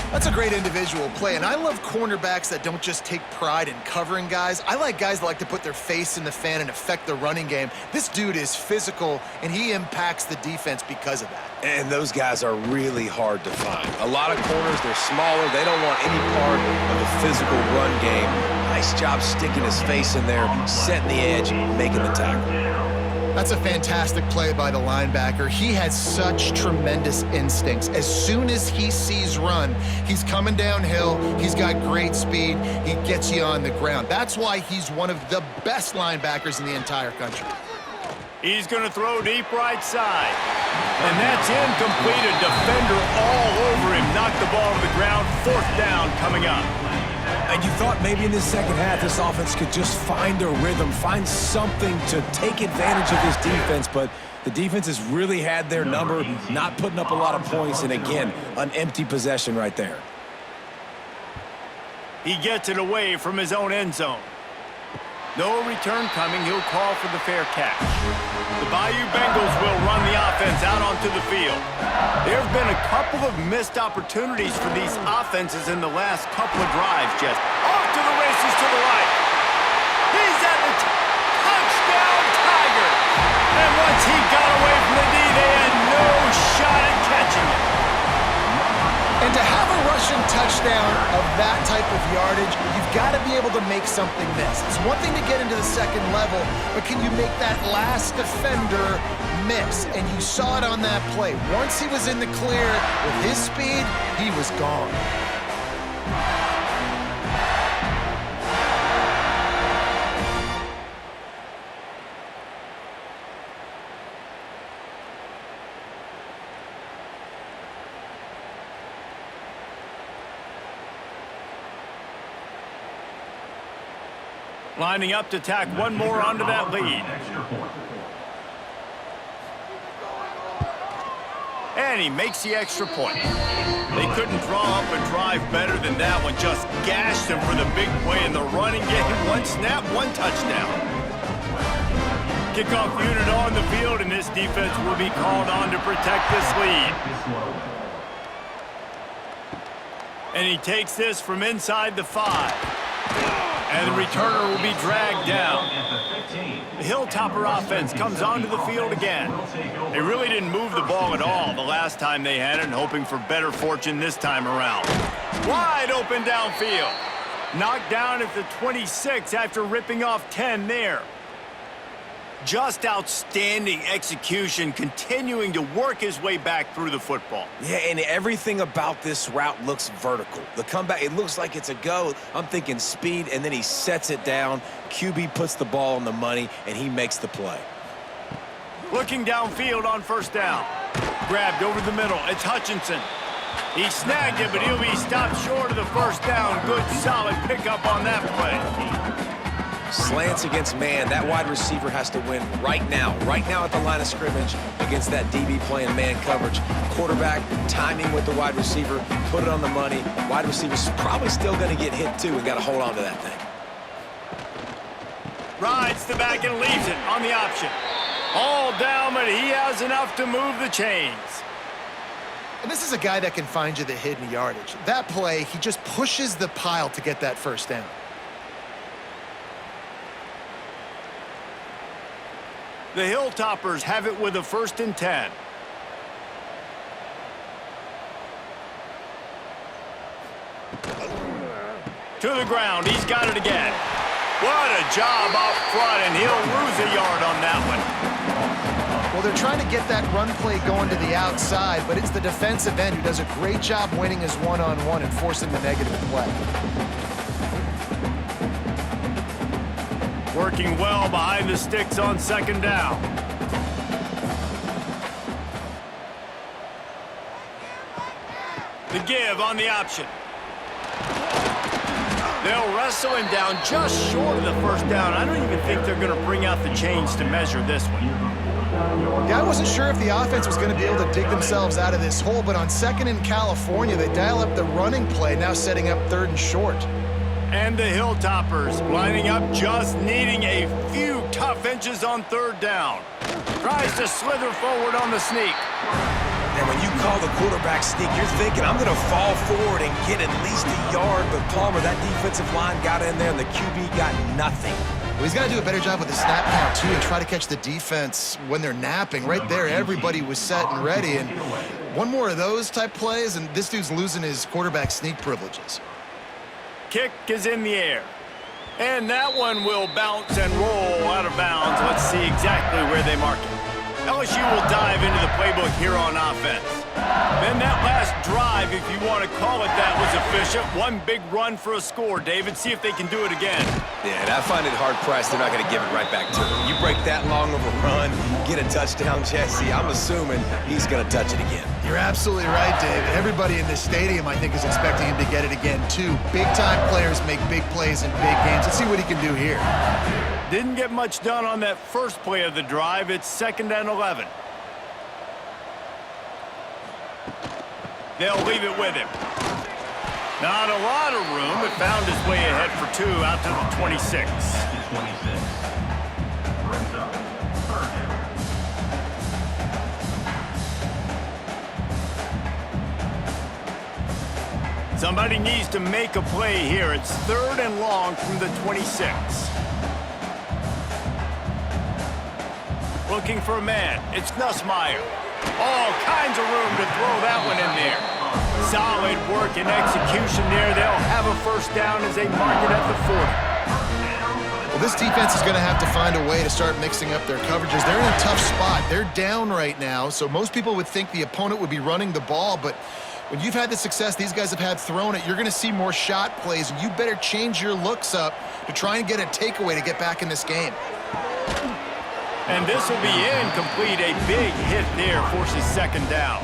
That's a great individual play, and I love cornerbacks that don't just take pride in covering guys. I like guys that like to put their face in the fan and affect the running game. This dude is physical, and he impacts the defense because of that. And those guys are really hard to find. A lot of corners, they're smaller. They don't want any part of the physical run game. Nice job sticking his face in there, setting the edge, making the tackle. That's a fantastic play by the linebacker. He has such tremendous instincts. As soon as he sees run, he's coming downhill. He's got great speed. He gets you on the ground. That's why he's one of the best linebackers in the entire country. He's going to throw deep right side. And that's incomplete. A defender all over him. Knocked the ball to the ground. Fourth down coming up. And you thought maybe in this second half this offense could just find a rhythm, find something to take advantage of this defense, but the defense has really had their number, not putting up a lot of points, and again, an empty possession right there. He gets it away from his own end zone. No return coming. He'll call for the fair catch. The Bayou Bengals will run the offense out onto the field. There have been a couple of missed opportunities for these offenses in the last couple of drives, Jess. Off to the races to the right. To have a rushing touchdown of that type of yardage, you've got to be able to make something miss. It's one thing to get into the second level, but can you make that last defender miss? And you saw it on that play. Once he was in the clear with his speed, he was gone. Lining up to tack one more onto that lead. And he makes the extra point. They couldn't draw up a drive better than that one. Just gashed him for the big play in the running game. One snap, one touchdown. Kickoff unit on the field, and this defense will be called on to protect this lead. And he takes this from inside the 5. And the returner will be dragged down. The Hilltopper offense comes onto the field again. They really didn't move the ball at all the last time they had it, and hoping for better fortune this time around. Wide open downfield. Knocked down at the 26 after ripping off 10 there. Just outstanding execution, continuing to work his way back through the football. Yeah, and everything about this route looks vertical. The comeback, it looks like it's a go. I'm thinking speed, and then he sets it down. QB puts the ball on the money, and he makes the play. Looking downfield on first down. Grabbed over the middle. It's Hutchinson. He snagged it, but he'll be stopped short of the first down. Good, solid pickup on that play. Slants against man. That wide receiver has to win right now at the line of scrimmage against that DB playing man coverage. Quarterback, timing with the wide receiver, put it on the money. Wide receiver's probably still going to get hit too and got to hold on to that thing. Rides the back and leaves it on the option. All down, but he has enough to move the chains. And this is a guy that can find you the hidden yardage. That play, he just pushes the pile to get that first down. The Hilltoppers have it with a 1st and 10. To the ground. He's got it again. What a job up front, and he'll lose a yard on that one. Well, they're trying to get that run play going to the outside, but it's the defensive end who does a great job winning his one-on-one and forcing the negative play. Working well behind the sticks on 2nd down. The give on the option. They'll wrestle him down just short of the first down. I don't even think they're going to bring out the chains to measure this one. Yeah, I wasn't sure if the offense was going to be able to dig themselves out of this hole, but on 2nd in California, they dial up the running play, now setting up 3rd and short. And the Hilltoppers lining up, just needing a few tough inches on 3rd down. Tries to slither forward on the sneak. And when you call the quarterback sneak, you're thinking, I'm going to fall forward and get at least a yard. But Palmer, that defensive line got in there, and the QB got nothing. Well, he's got to do a better job with the snap count, too, and try to catch the defense when they're napping. Right there, everybody was set and ready. And one more of those type plays, and this dude's losing his quarterback sneak privileges. Kick is in the air. And that one will bounce and roll out of bounds. Let's see exactly where they mark it. LSU will dive into the playbook here on offense. Then that last drive, if you want to call it that, was efficient. One big run for a score, David. See if they can do it again. Yeah, and I find it hard-pressed they're not going to give it right back to him. You break that long of a run, get a touchdown, Jesse, I'm assuming he's going to touch it again. You're absolutely right, David. Everybody in this stadium, I think, is expecting him to get it again, too. Big-time players make big plays in big games. Let's see what he can do here. Didn't get much done on that first play of the drive. It's 2nd and 11. They'll leave it with him. Not a lot of room, but found his way ahead for 2 out to the 26. Somebody needs to make a play here. It's 3rd and long from the 26. Looking for a man. It's Nussmeier. All kinds of room to throw that one in there. Solid work and execution there. They'll have a first down as they mark it at the 40. Well, this defense is going to have to find a way to start mixing up their coverages. They're in a tough spot. They're down right now, so most people would think the opponent would be running the ball, but when you've had the success these guys have had throwing it, you're going to see more shot plays, and you better change your looks up to try and get a takeaway to get back in this game. And this will be incomplete. A big hit there forces second down.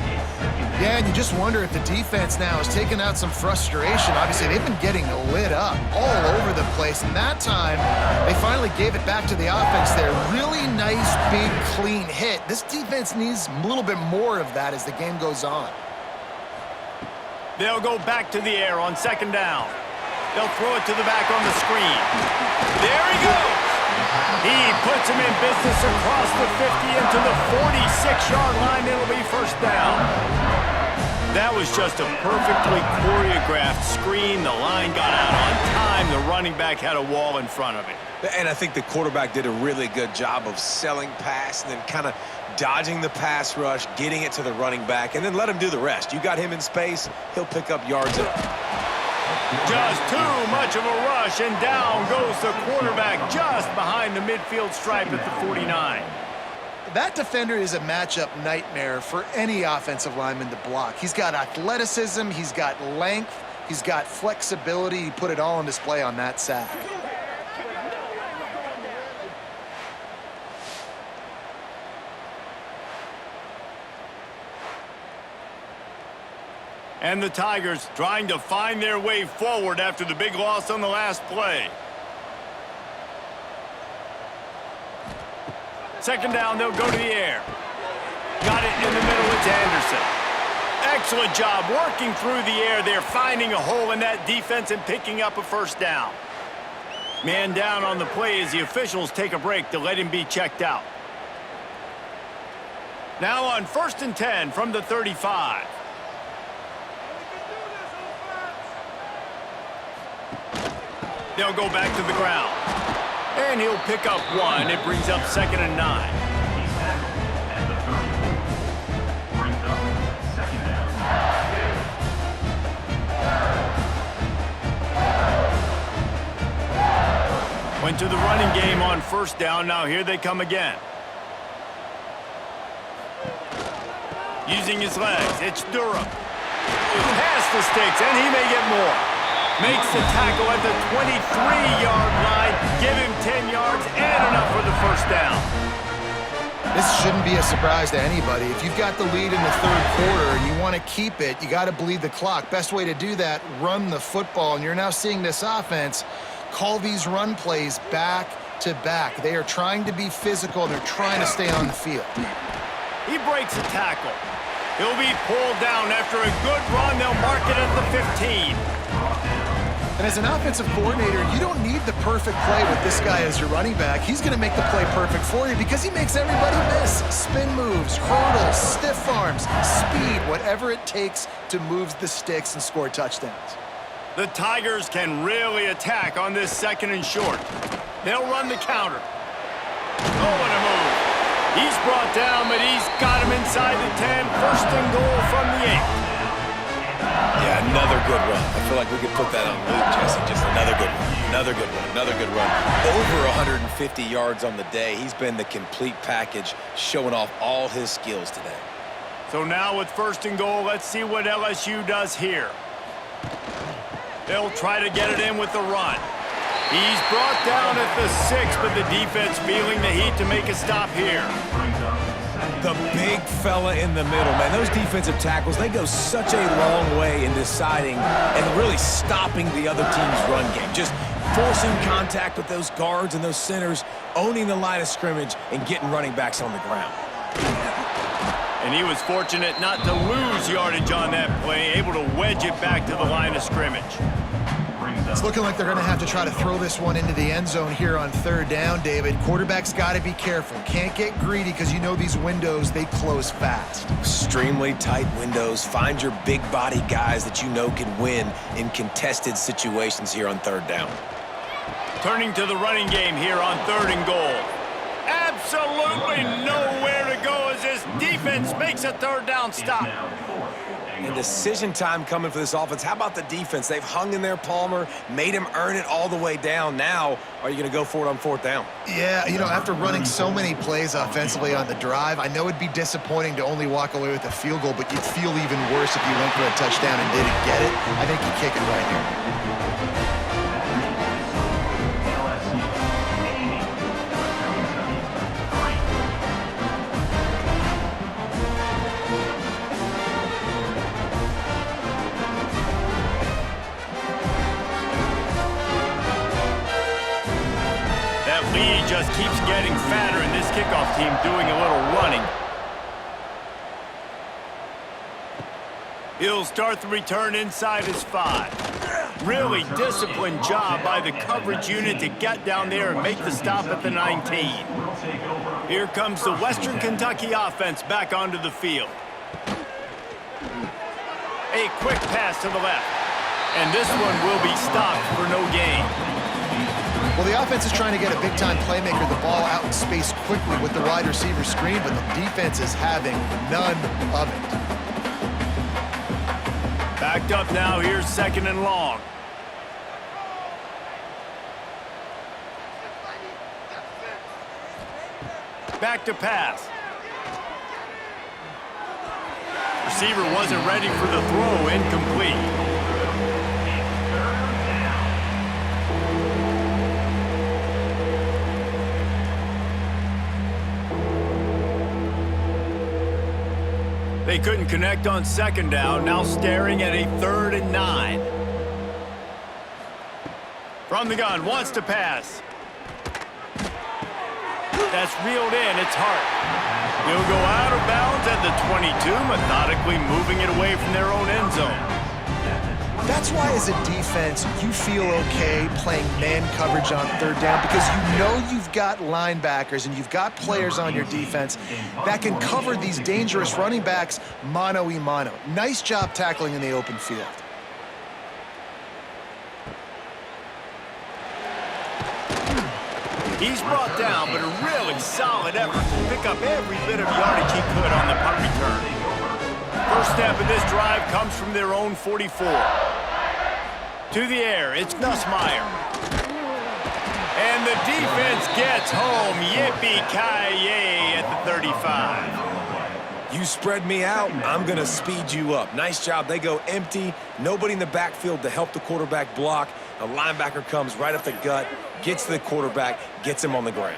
Yeah, and you just wonder if the defense now has taken out some frustration. Obviously, they've been getting lit up all over the place, and that time they finally gave it back to the offense there. Really nice, big, clean hit. This defense needs a little bit more of that as the game goes on. They'll go back to the air on second down. They'll throw it to the back on the screen. There he goes. He puts him in business across the 50 into the 46-yard line. It'll be first down. That was just a perfectly choreographed screen. The line got out on time. The running back had a wall in front of it. And I think the quarterback did a really good job of selling pass and then kind of dodging the pass rush, getting it to the running back, and then let him do the rest. You got him in space, he'll pick up yards. Just too much of a rush, and down goes the quarterback just behind the midfield stripe at the 49. That defender is a matchup nightmare for any offensive lineman to block. He's got athleticism, he's got length, he's got flexibility. He put it all on display on that sack. And the Tigers trying to find their way forward after the big loss on the last play. Second down, they'll go to the air. Got it in the middle, it's Anderson. Excellent job working through the air there, finding a hole in that defense and picking up a first down. Man down on the play as the officials take a break to let him be checked out. Now on 1st and 10 from the 35. They'll go back to the ground. And he'll pick up one. It brings up 2nd and 9. He's tackled at the 30. Brings up second down. Went to the running game on first down. Now here they come again. Using his legs, it's Durham. Past the sticks, and he may get more. Makes the tackle at the 23-yard line. Give him 10 yards and enough for the first down. This shouldn't be a surprise to anybody. If you've got the lead in the 3rd quarter and you want to keep it, you got to bleed the clock. Best way to do that, run the football. And you're now seeing this offense call these run plays back to back. They are trying to be physical. They're trying to stay on the field. He breaks a tackle. He'll be pulled down after a good run. They'll mark it at the 15. And as an offensive coordinator, you don't need the perfect play with this guy as your running back. He's going to make the play perfect for you because he makes everybody miss. Spin moves, hurdles, stiff arms, speed, whatever it takes to move the sticks and score touchdowns. The Tigers can really attack on this 2nd and short. They'll run the counter. Oh, what a move. He's brought down, but he's got him inside the 10. 1st and goal from the 8. Yeah, another good run. I feel like we could put that on loop, Jesse. Just another good run, another good run, another good run. Over 150 yards on the day. He's been the complete package, showing off all his skills today. So now with 1st and goal, let's see what LSU does here. They'll try to get it in with the run. He's brought down at the 6, but the defense feeling the heat to make a stop here. The big fella in the middle, man. Those defensive tackles, they go such a long way in deciding and really stopping the other team's run game. Just forcing contact with those guards and those centers, owning the line of scrimmage, and getting running backs on the ground. And he was fortunate not to lose yardage on that play, able to wedge it back to the line of scrimmage. It's looking like they're going to have to try to throw this one into the end zone here on 3rd down, David. Quarterback's got to be careful. Can't get greedy because you know these windows, they close fast. Extremely tight windows. Find your big body guys that you know can win in contested situations here on 3rd down. Turning to the running game here on 3rd and goal. Absolutely nowhere to go as this defense defense makes a third down stop. And decision time coming for this offense. How about the defense? They've hung in there, Palmer, made him earn it all the way down. Now, are you going to go for it on fourth down? Yeah, you know, after running so many plays offensively on the drive, I know it'd be disappointing to only walk away with a field goal, but you'd feel even worse if you went for a touchdown and didn't get it. I think you kick it right here. Lead just keeps getting fatter, and this kickoff team doing a little running. He'll start the return inside his 5. Really disciplined job by the coverage unit to get down there and make the stop at the 19. Here comes the Western Kentucky offense back onto the field. A quick pass to the left, and this one will be stopped for no gain. Well, the offense is trying to get a big-time playmaker the ball out in space quickly with the wide receiver screen, but the defense is having none of it. Backed up now, here's 2nd and long. Back to pass. Receiver wasn't ready for the throw, incomplete. They couldn't connect on 2nd down, now staring at a 3rd and 9. From the gun, wants to pass. That's reeled in, it's Hart. He'll go out of bounds at the 22, methodically moving it away from their own end zone. That's why, as a defense, you feel okay playing man coverage on 3rd down, because you know you've got linebackers and you've got players on your defense that can cover these dangerous running backs mano-a-mano. Nice job tackling in the open field. He's brought down, but a really solid effort to pick up every bit of yardage he could on the punt return. First step of this drive comes from their own 44. To the air, it's Nussmeier. And the defense gets home. Yippee-ki-yay at the 35. You spread me out, I'm going to speed you up. Nice job. They go empty. Nobody in the backfield to help the quarterback block. The linebacker comes right up the gut, gets to the quarterback, gets him on the ground.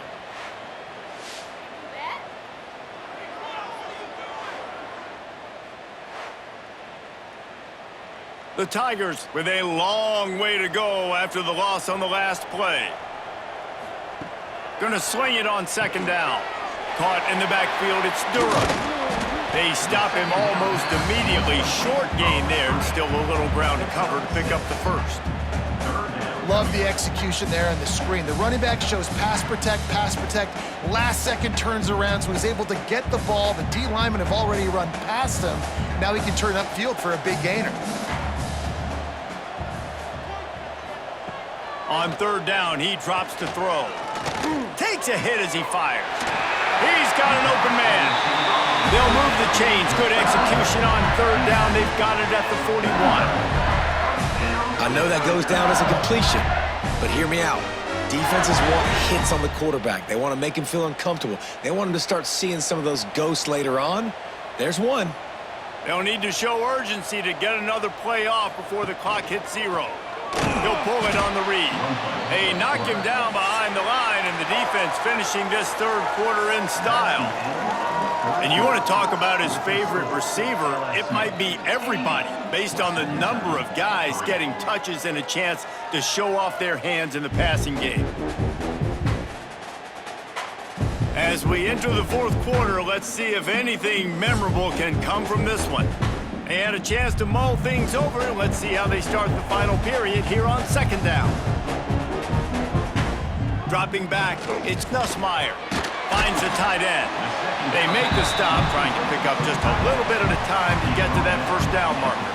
The Tigers with a long way to go after the loss on the last play. Gonna swing it on 2nd down. Caught in the backfield, it's Durham. They stop him almost immediately. Short gain there, and still a little ground to cover to pick up the 1st. Love the execution there on the screen. The running back shows pass protect. Last second turns around, so he's able to get the ball. The D linemen have already run past him. Now he can turn upfield for a big gainer. On 3rd down, he drops to throw. Takes a hit as he fires. He's got an open man. They'll move the chains. Good execution on 3rd down. They've got it at the 41. I know that goes down as a completion, but hear me out. Defenses want hits on the quarterback. They want to make him feel uncomfortable. They want him to start seeing some of those ghosts later on. There's one. They'll need to show urgency to get another play off before the clock hits 0. He'll pull it on the read. They knock him down behind the line, and the defense finishing this 3rd quarter in style. And you want to talk about his favorite receiver, it might be everybody, based on the number of guys getting touches and a chance to show off their hands in the passing game. As we enter the 4th quarter, let's see if anything memorable can come from this one. They had a chance to mull things over. Let's see how they start the final period here on 2nd down. Dropping back, it's Nussmeier. Finds the tight end. They make the stop, trying to pick up just a little bit at a time to get to that 1st down marker.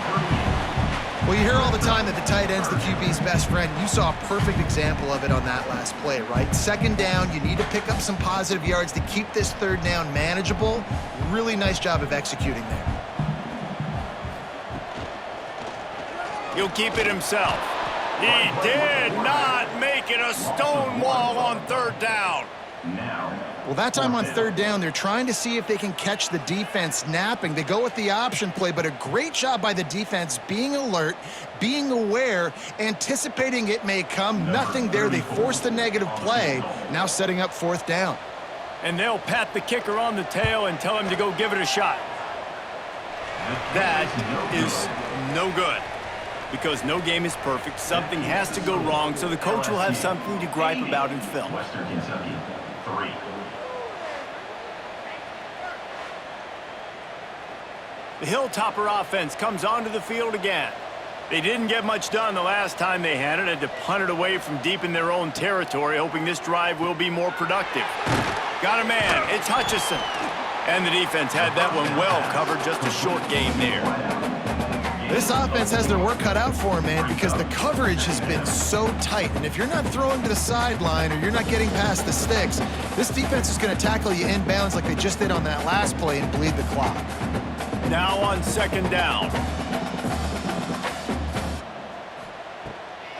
Well, you hear all the time that the tight end's the QB's best friend. You saw a perfect example of it on that last play, right? Second down, you need to pick up some positive yards to keep this third down manageable. Really nice job of executing there. He'll keep it himself. He did not make it a stone wall on third down. Well, that time on third down, they're trying to see if they can catch the defense napping. They go with the option play, but a great job by the defense being alert, being aware, anticipating it may come. Nothing there. They forced the negative play, now setting up fourth down. And they'll pat the kicker on the tail and tell him to go give it a shot. That is no good. Because no game is perfect, something has to go wrong, so the coach will have something to gripe about in film. Western Kentucky, 3. The Hilltopper offense comes onto the field again. They didn't get much done the last time they had it. Had to punt it away from deep in their own territory, hoping this drive will be more productive. Got a man. It's Hutchison. And the defense had that one well covered. Just a short gain there. This offense has their work cut out for them, man, because the coverage has been so tight. And if you're not throwing to the sideline or you're not getting past the sticks, this defense is going to tackle you inbounds like they just did on that last play and bleed the clock. Now on second down.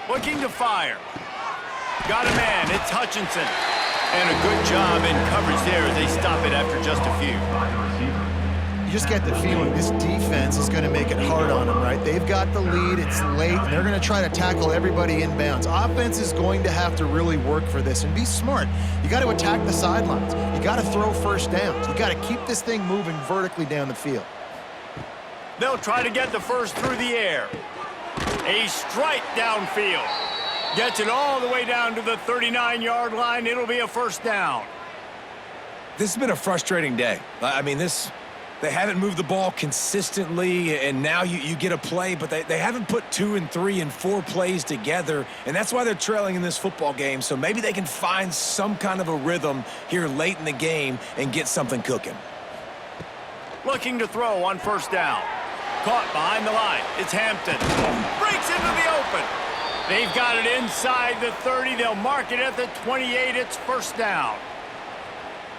Looking to fire. Got a man. It's Hutchinson. And a good job in coverage there as they stop it after just a few. You just get the feeling this defense is going to make it hard on them, right? They've got the lead, it's late, and they're going to try to tackle everybody inbounds. Offense is going to have to really work for this and be smart. You got to attack the sidelines. You got to throw first downs. You got to keep this thing moving vertically down the field. They'll try to get the first through the air. A strike downfield. Gets it all the way down to the 39-yard line. It'll be a first down. This has been a frustrating day. I mean, they haven't moved the ball consistently, and now you get a play, but they haven't put 2 and 3 and 4 plays together, and that's why they're trailing in this football game. So maybe they can find some kind of a rhythm here late in the game and get something cooking. Looking to throw on first down. Caught behind the line. It's Hampton. Breaks into the open. They've got it inside the 30. They'll mark it at the 28. It's first down.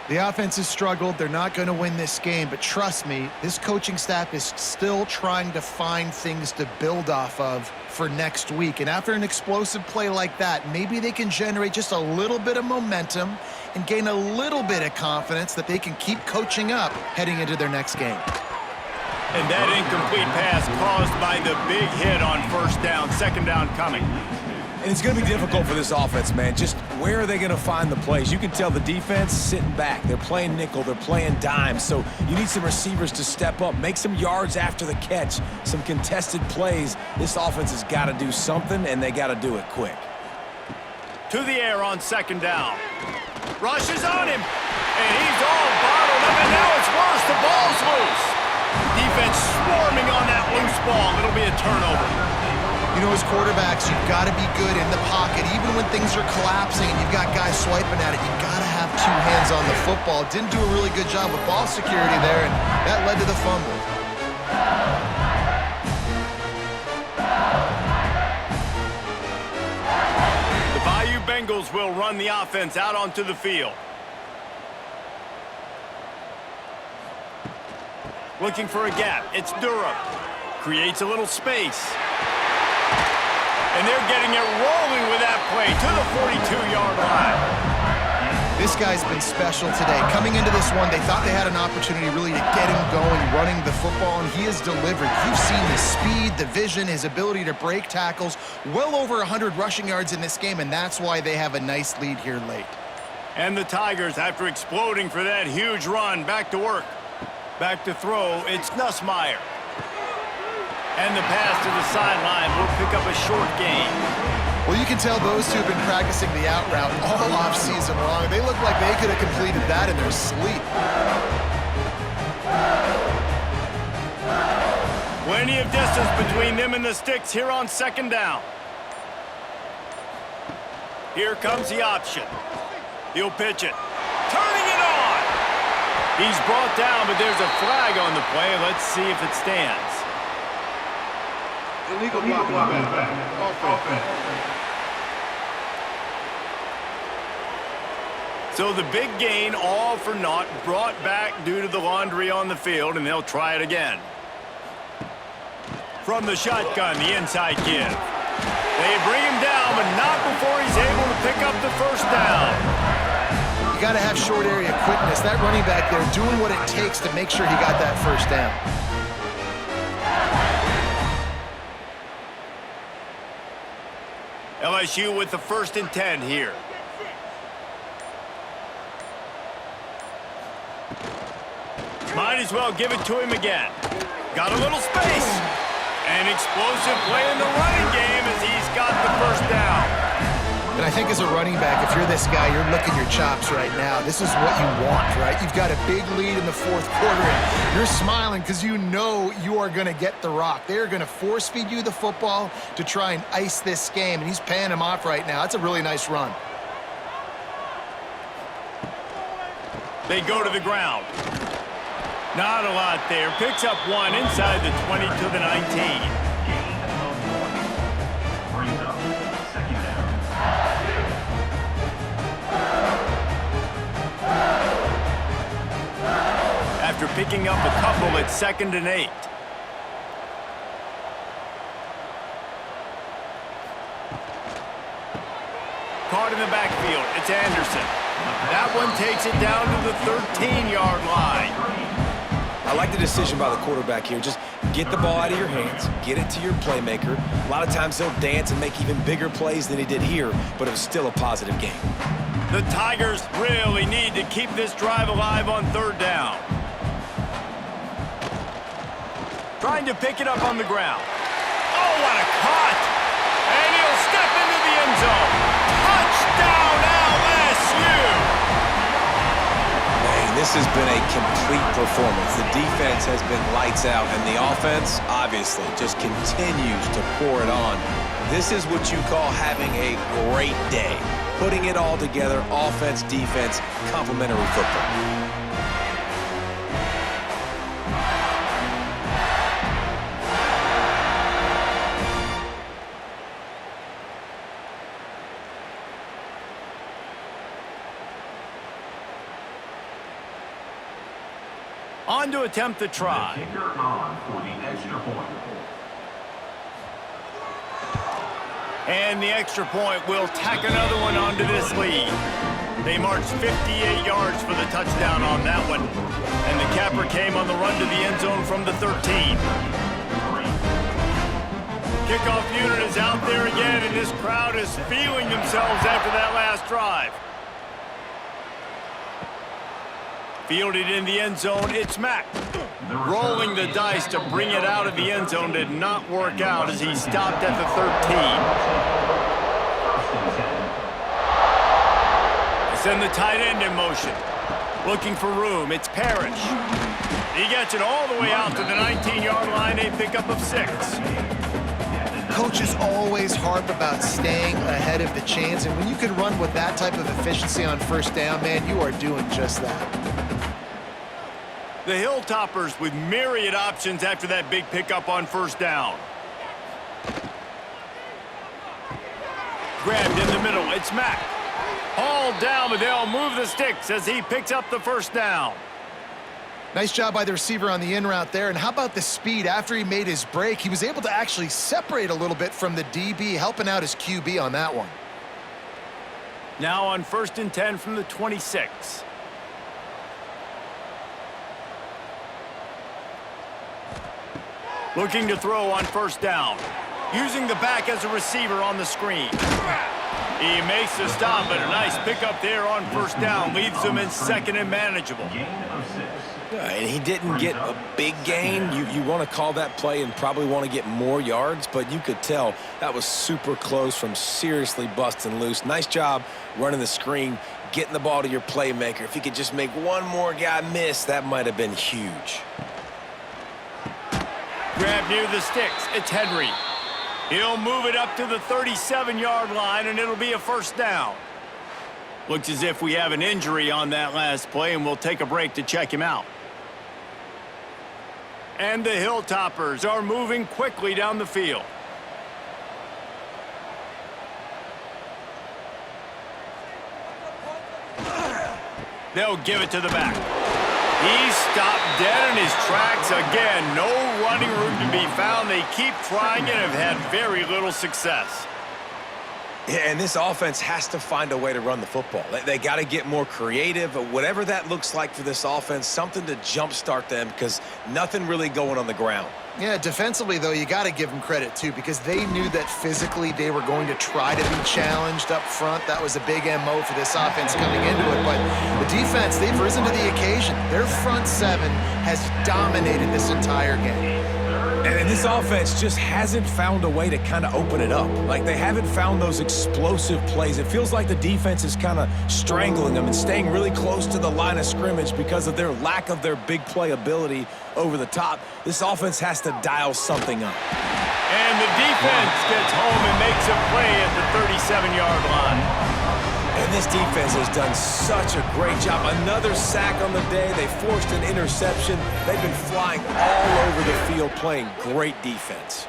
The offense has struggled. They're not going to win this game, but trust me, this coaching staff is still trying to find things to build off of for next week. And after an explosive play like that, maybe they can generate just a little bit of momentum and gain a little bit of confidence that they can keep coaching up heading into their next game. And that incomplete pass caused by the big hit on first down. Second down coming. And it's going to be difficult for this offense, man. Just where are they going to find the plays? You can tell the defense sitting back. They're playing nickel. They're playing dime. So you need some receivers to step up, make some yards after the catch, some contested plays. This offense has got to do something, and they got to do it quick. To the air on second down. Rushes on him. And he's all bottled up, and now it's worse. The ball's loose. Defense swarming on that loose ball. It'll be a turnover. You know, as quarterbacks, you've got to be good in the pocket. Even when things are collapsing and you've got guys swiping at it, you've got to have 2 hands on the football. Didn't do a really good job with ball security there, and that led to the fumble. The Bayou Bengals will run the offense out onto the field. Looking for a gap. It's Durham. Creates a little space. And they're getting it rolling with that play to the 42-yard line. This guy's been special today. Coming into this one, they thought they had an opportunity really to get him going, running the football, and he has delivered. You've seen the speed, the vision, his ability to break tackles. Well over 100 rushing yards in this game, and that's why they have a nice lead here late. And the Tigers, after exploding for that huge run, back to work. Back to throw, it's Nussmeier. And the pass to the sideline will pick up a short gain. Well, you can tell those two have been practicing the out route all offseason long. They look like they could have completed that in their sleep. Plenty of distance between them and the sticks here on second down. Here comes the option. He'll pitch it. Turning it on! He's brought down, but there's a flag on the play. Let's see if it stands. Illegal block is back. Offense. So the big gain, all for naught, brought back due to the laundry on the field, and they'll try it again. From the shotgun, the inside give. They bring him down, but not before he's able to pick up the first down. You got to have short area quickness. That running back there doing what it takes to make sure he got that first down. LSU with the 1st and 10 here. Might as well give it to him again. Got a little space. An explosive play in the running game as he's got the first down. And I think as a running back, if you're this guy, you're licking your chops right now. This is what you want, right? You've got a big lead in the 4th quarter, and you're smiling because you know you are going to get the rock. They're going to force-feed you the football to try and ice this game, and he's paying him off right now. That's a really nice run. They go to the ground. Not a lot there. Picks up 1 inside the 20 to the 19. Brings up 2nd down. After picking up a couple, it's 2nd and 8. Caught in the backfield. It's Anderson. That one takes it down to the 13-yard line. I like the decision by the quarterback here. Just get the ball out of your hands, get it to your playmaker. A lot of times he'll dance and make even bigger plays than he did here, but it was still a positive game. The Tigers really need to keep this drive alive on 3rd down. Trying to pick it up on the ground. Oh, what a cut! And he'll step into the end zone. Touchdown, LSU! This has been a complete performance. The defense has been lights out, and the offense, obviously, just continues to pour it on. This is what you call having a great day. Putting it all together, offense, defense, complementary football. On to attempt the try. The kicker on for the extra point. And the extra point will tack another one onto this lead. They marched 58 yards for the touchdown on that one. And the capper came on the run to the end zone from the 13. Kickoff unit is out there again, and this crowd is feeling themselves after that last drive. Fielded in the end zone, it's Mack. Rolling the dice to bring it out of the end zone did not work out as he stopped at the 13. They send the tight end in motion. Looking for room, it's Parrish. He gets it all the way out to the 19-yard line, a pickup of 6. Coaches always harp about staying ahead of the chains, and when you can run with that type of efficiency on 1st down, man, you are doing just that. The Hilltoppers with myriad options after that big pickup on 1st down. Grabbed in the middle, it's Mack. Hauled down, but they'll move the sticks as he picks up the 1st down. Nice job by the receiver on the in route there. And how about the speed? After he made his break, he was able to actually separate a little bit from the DB, helping out his QB on that one. Now on 1st and 10 from the 26. Looking to throw on 1st down. Using the back as a receiver on the screen. He makes the stop, but a nice pickup there on 1st down. Leaves him in 2nd and manageable. And he didn't get a big gain. You want to call that play and probably want to get more yards, but you could tell that was super close from seriously busting loose. Nice job running the screen, getting the ball to your playmaker. If he could just make one more guy miss, that might have been huge. Grab near the sticks. It's Henry. He'll move it up to the 37-yard line, and it'll be a 1st down. Looks as if we have an injury on that last play, and we'll take a break to check him out. And the Hilltoppers are moving quickly down the field. They'll give it to the back. He's stopped dead in his tracks again. No running room to be found. They keep trying it and have had very little success. Yeah, and this offense has to find a way to run the football. They got to get more creative, whatever that looks like for this offense, something to jumpstart them because nothing really going on the ground. Yeah, defensively, though, you got to give them credit, too, because they knew that physically they were going to try to be challenged up front. That was a big MO for this offense coming into it. But the defense, they've risen to the occasion. Their front seven has dominated this entire game. And this offense just hasn't found a way to kind of open it up. Like, they haven't found those explosive plays. It feels like the defense is kind of strangling them and staying really close to the line of scrimmage because of their lack of their big play ability over the top. This offense has to dial something up. And the defense gets home and makes a play at the 37-yard line. And this defense has done such a great job. Another sack on the day. They forced an interception. They've been flying all over the field playing great defense.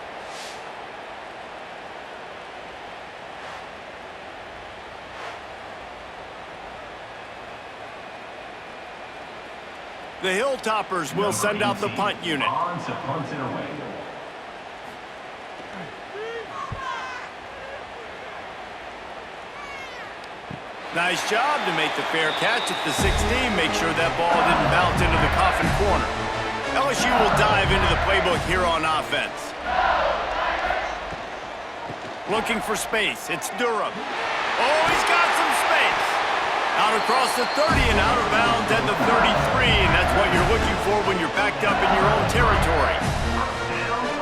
The Hilltoppers will send out the punt unit. Punts it away. Nice job to make the fair catch at the 16. Make sure that ball didn't bounce into the coffin corner. LSU will dive into the playbook here on offense. Looking for space. It's Durham. Oh, he's got some space. Out across the 30 and out of bounds at the 33. And that's what you're looking for when you're backed up in your own territory.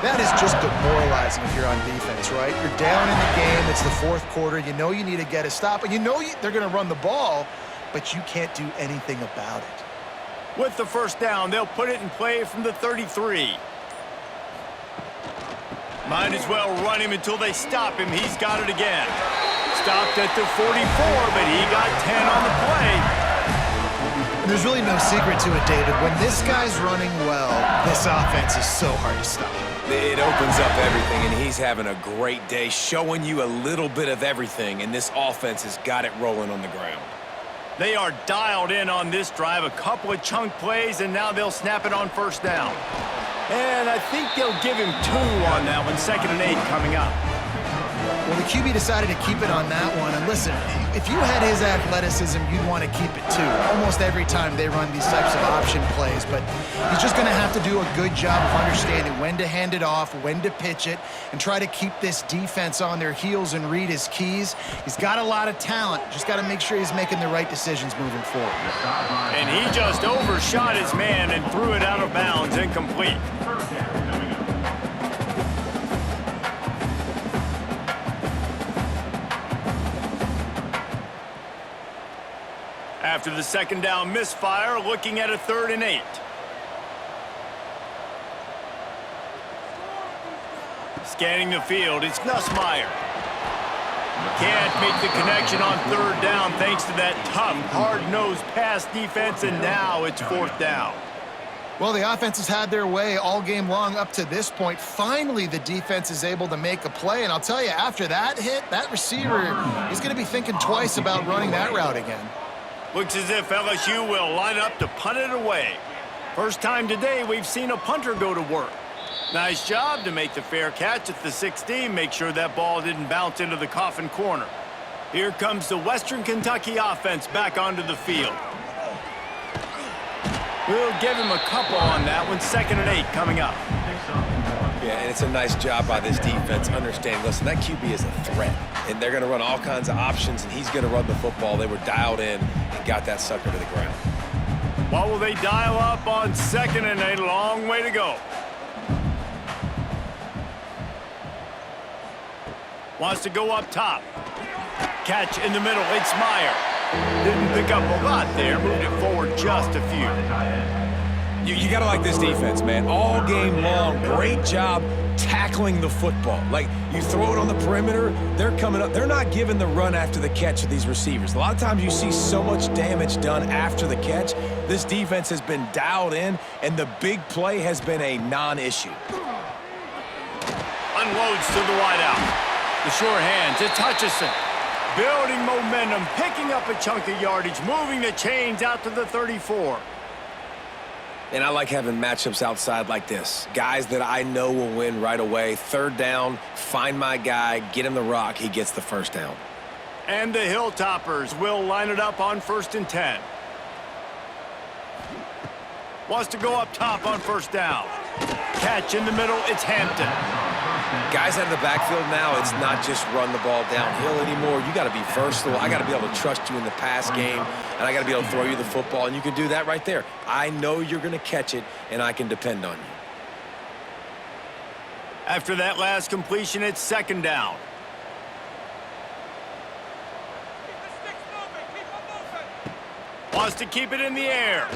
That is just demoralizing if you're on defense, right? You're down in the game. It's the fourth quarter. You know you need to get a stop, and you know they're going to run the ball, but you can't do anything about it. With the first down, they'll put it in play from the 33. Might as well run him until they stop him. He's got it again. Stopped at the 44, but he got 10 on the play. There's really no secret to it, David. When this guy's running well, this offense is so hard to stop. It opens up everything, and he's having a great day, showing you a little bit of everything, and this offense has got it rolling on the ground. They are dialed in on this drive, a couple of chunk plays, and now they'll snap it on first down. And I think they'll give him 2 on that one, 2nd and 8 coming up. Well, the QB decided to keep it on that one. And listen, if you had his athleticism, you'd want to keep it too. Almost every time they run these types of option plays. But he's just going to have to do a good job of understanding when to hand it off, when to pitch it, and try to keep this defense on their heels and read his keys. He's got a lot of talent. Just got to make sure he's making the right decisions moving forward. And he just overshot his man and threw it out of bounds, incomplete. After the second down misfire, looking at a 3rd and 8. Scanning the field, it's Nussmeier. Can't make the connection on 3rd down thanks to that tough, hard-nosed pass defense, and now it's 4th down. Well, the offense has had their way all game long up to this point. Finally, the defense is able to make a play, and I'll tell you, after that hit, that receiver, he's going to be thinking twice about running that route again. Looks as if LSU will line up to punt it away. First time today we've seen a punter go to work. Nice job to make the fair catch at the 16. Make sure that ball didn't bounce into the coffin corner. Here comes the Western Kentucky offense back onto the field. We'll give him a couple on that one. 2nd and 8 coming up. Yeah, and it's a nice job by this defense understanding, listen, that QB is a threat, and they're going to run all kinds of options, and he's going to run the football. They were dialed in and got that sucker to the ground. What will they dial up on 2nd and 8? Long way to go. Wants to go up top. Catch in the middle. It's Meyer. Didn't pick up a lot there. Moved it forward just a few. You got to like this defense, man. All game long, great job tackling the football. Like, you throw it on the perimeter, they're coming up. They're not giving the run after the catch of these receivers. A lot of times you see so much damage done after the catch. This defense has been dialed in, and the big play has been a non-issue. Unloads to the wideout. The sure hands. It's Hutchison. Building momentum, picking up a chunk of yardage, moving the chains out to the 34. And I like having matchups outside like this. Guys that I know will win right away. Third down, find my guy, get him the rock, he gets the first down. And the Hilltoppers will line it up on 1st and 10. Wants to go up top on 1st down. Catch in the middle, it's Hampton. Guys out of the backfield now, it's not just run the ball downhill anymore. You got to be versatile. I got to be able to trust you in the pass game, and I got to be able to throw you the football, and you can do that right there. I know you're going to catch it, and I can depend on you. After that last completion, it's 2nd down. Wants to keep it in the air.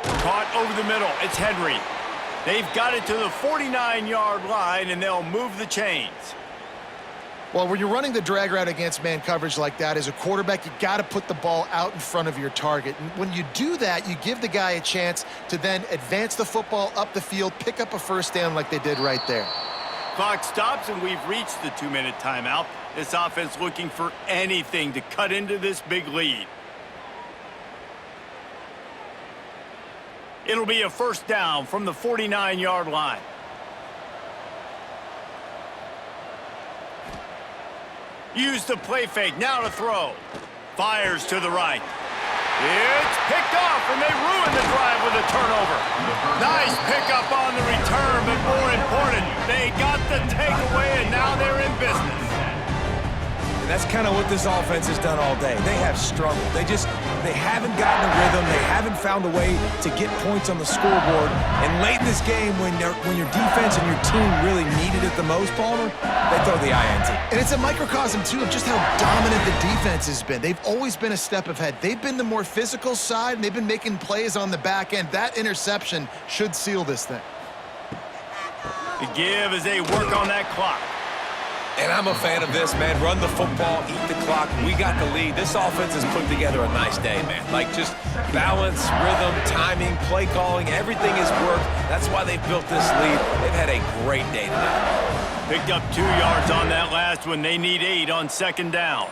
Caught over the middle. It's Henry. They've got it to the 49-yard line, and they'll move the chains. Well, when you're running the drag route against man coverage like that, as a quarterback, you got to put the ball out in front of your target. And when you do that, you give the guy a chance to then advance the football up the field, pick up a first down like they did right there. Clock stops, and we've reached the 2-minute timeout. This offense looking for anything to cut into this big lead. It'll be a 1st down from the 49-yard line. Use the play fake, now to throw. Fires to the right. It's picked off, and they ruin the drive with a turnover. Nice pickup on the return, but more important, they got the takeaway, and now they're in business. And that's kind of what this offense has done all day. They have struggled. They haven't gotten a rhythm. They haven't found a way to get points on the scoreboard. And late in this game, when your defense and your team really needed it the most, Palmer, they throw the INT. And it's a microcosm, too, of just how dominant the defense has been. They've always been a step ahead. They've been the more physical side, and they've been making plays on the back end. That interception should seal this thing. The give as they work on that clock. And I'm a fan of this, man. Run the football, eat the clock. We got the lead. This offense has put together a nice day, man. Like, just balance, rhythm, timing, play calling, everything has worked. That's why they've built this lead. They've had a great day tonight. Picked up 2 yards on that last one. They need 8 on 2nd down.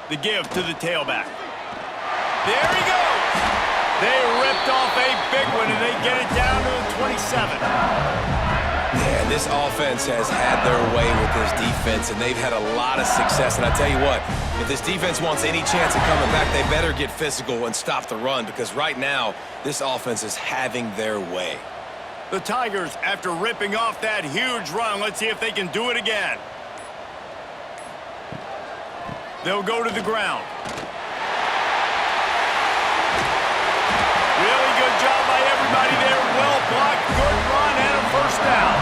The give to the tailback. There he goes! They ripped off a big one, and they get it down to the 27. Yeah, this offense has had their way with this defense, and they've had a lot of success. And I tell you what, if this defense wants any chance of coming back, they better get physical and stop the run, because right now, this offense is having their way. The Tigers, after ripping off that huge run, let's see if they can do it again. They'll go to the ground. Really good job by everybody there. Well blocked, good run, and a 1st down.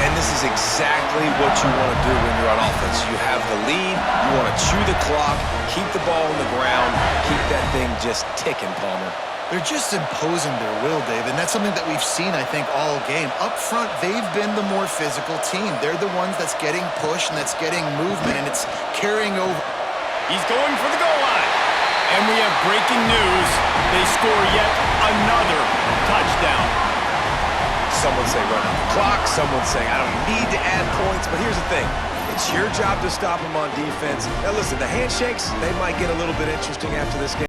And this is exactly what you want to do when you're on offense. You have the lead, you want to chew the clock, keep the ball on the ground, keep that thing just ticking, Palmer. They're just imposing their will, Dave, and that's something that we've seen, I think, all game. Up front, they've been the more physical team. They're the ones that's getting pushed and that's getting movement, and it's carrying over. He's going for the goal line. And we have breaking news. They score yet another touchdown. Some would say run out the clock. Some would say I don't need to add points. But here's the thing. It's your job to stop them on defense. Now, listen, the handshakes, they might get a little bit interesting after this game.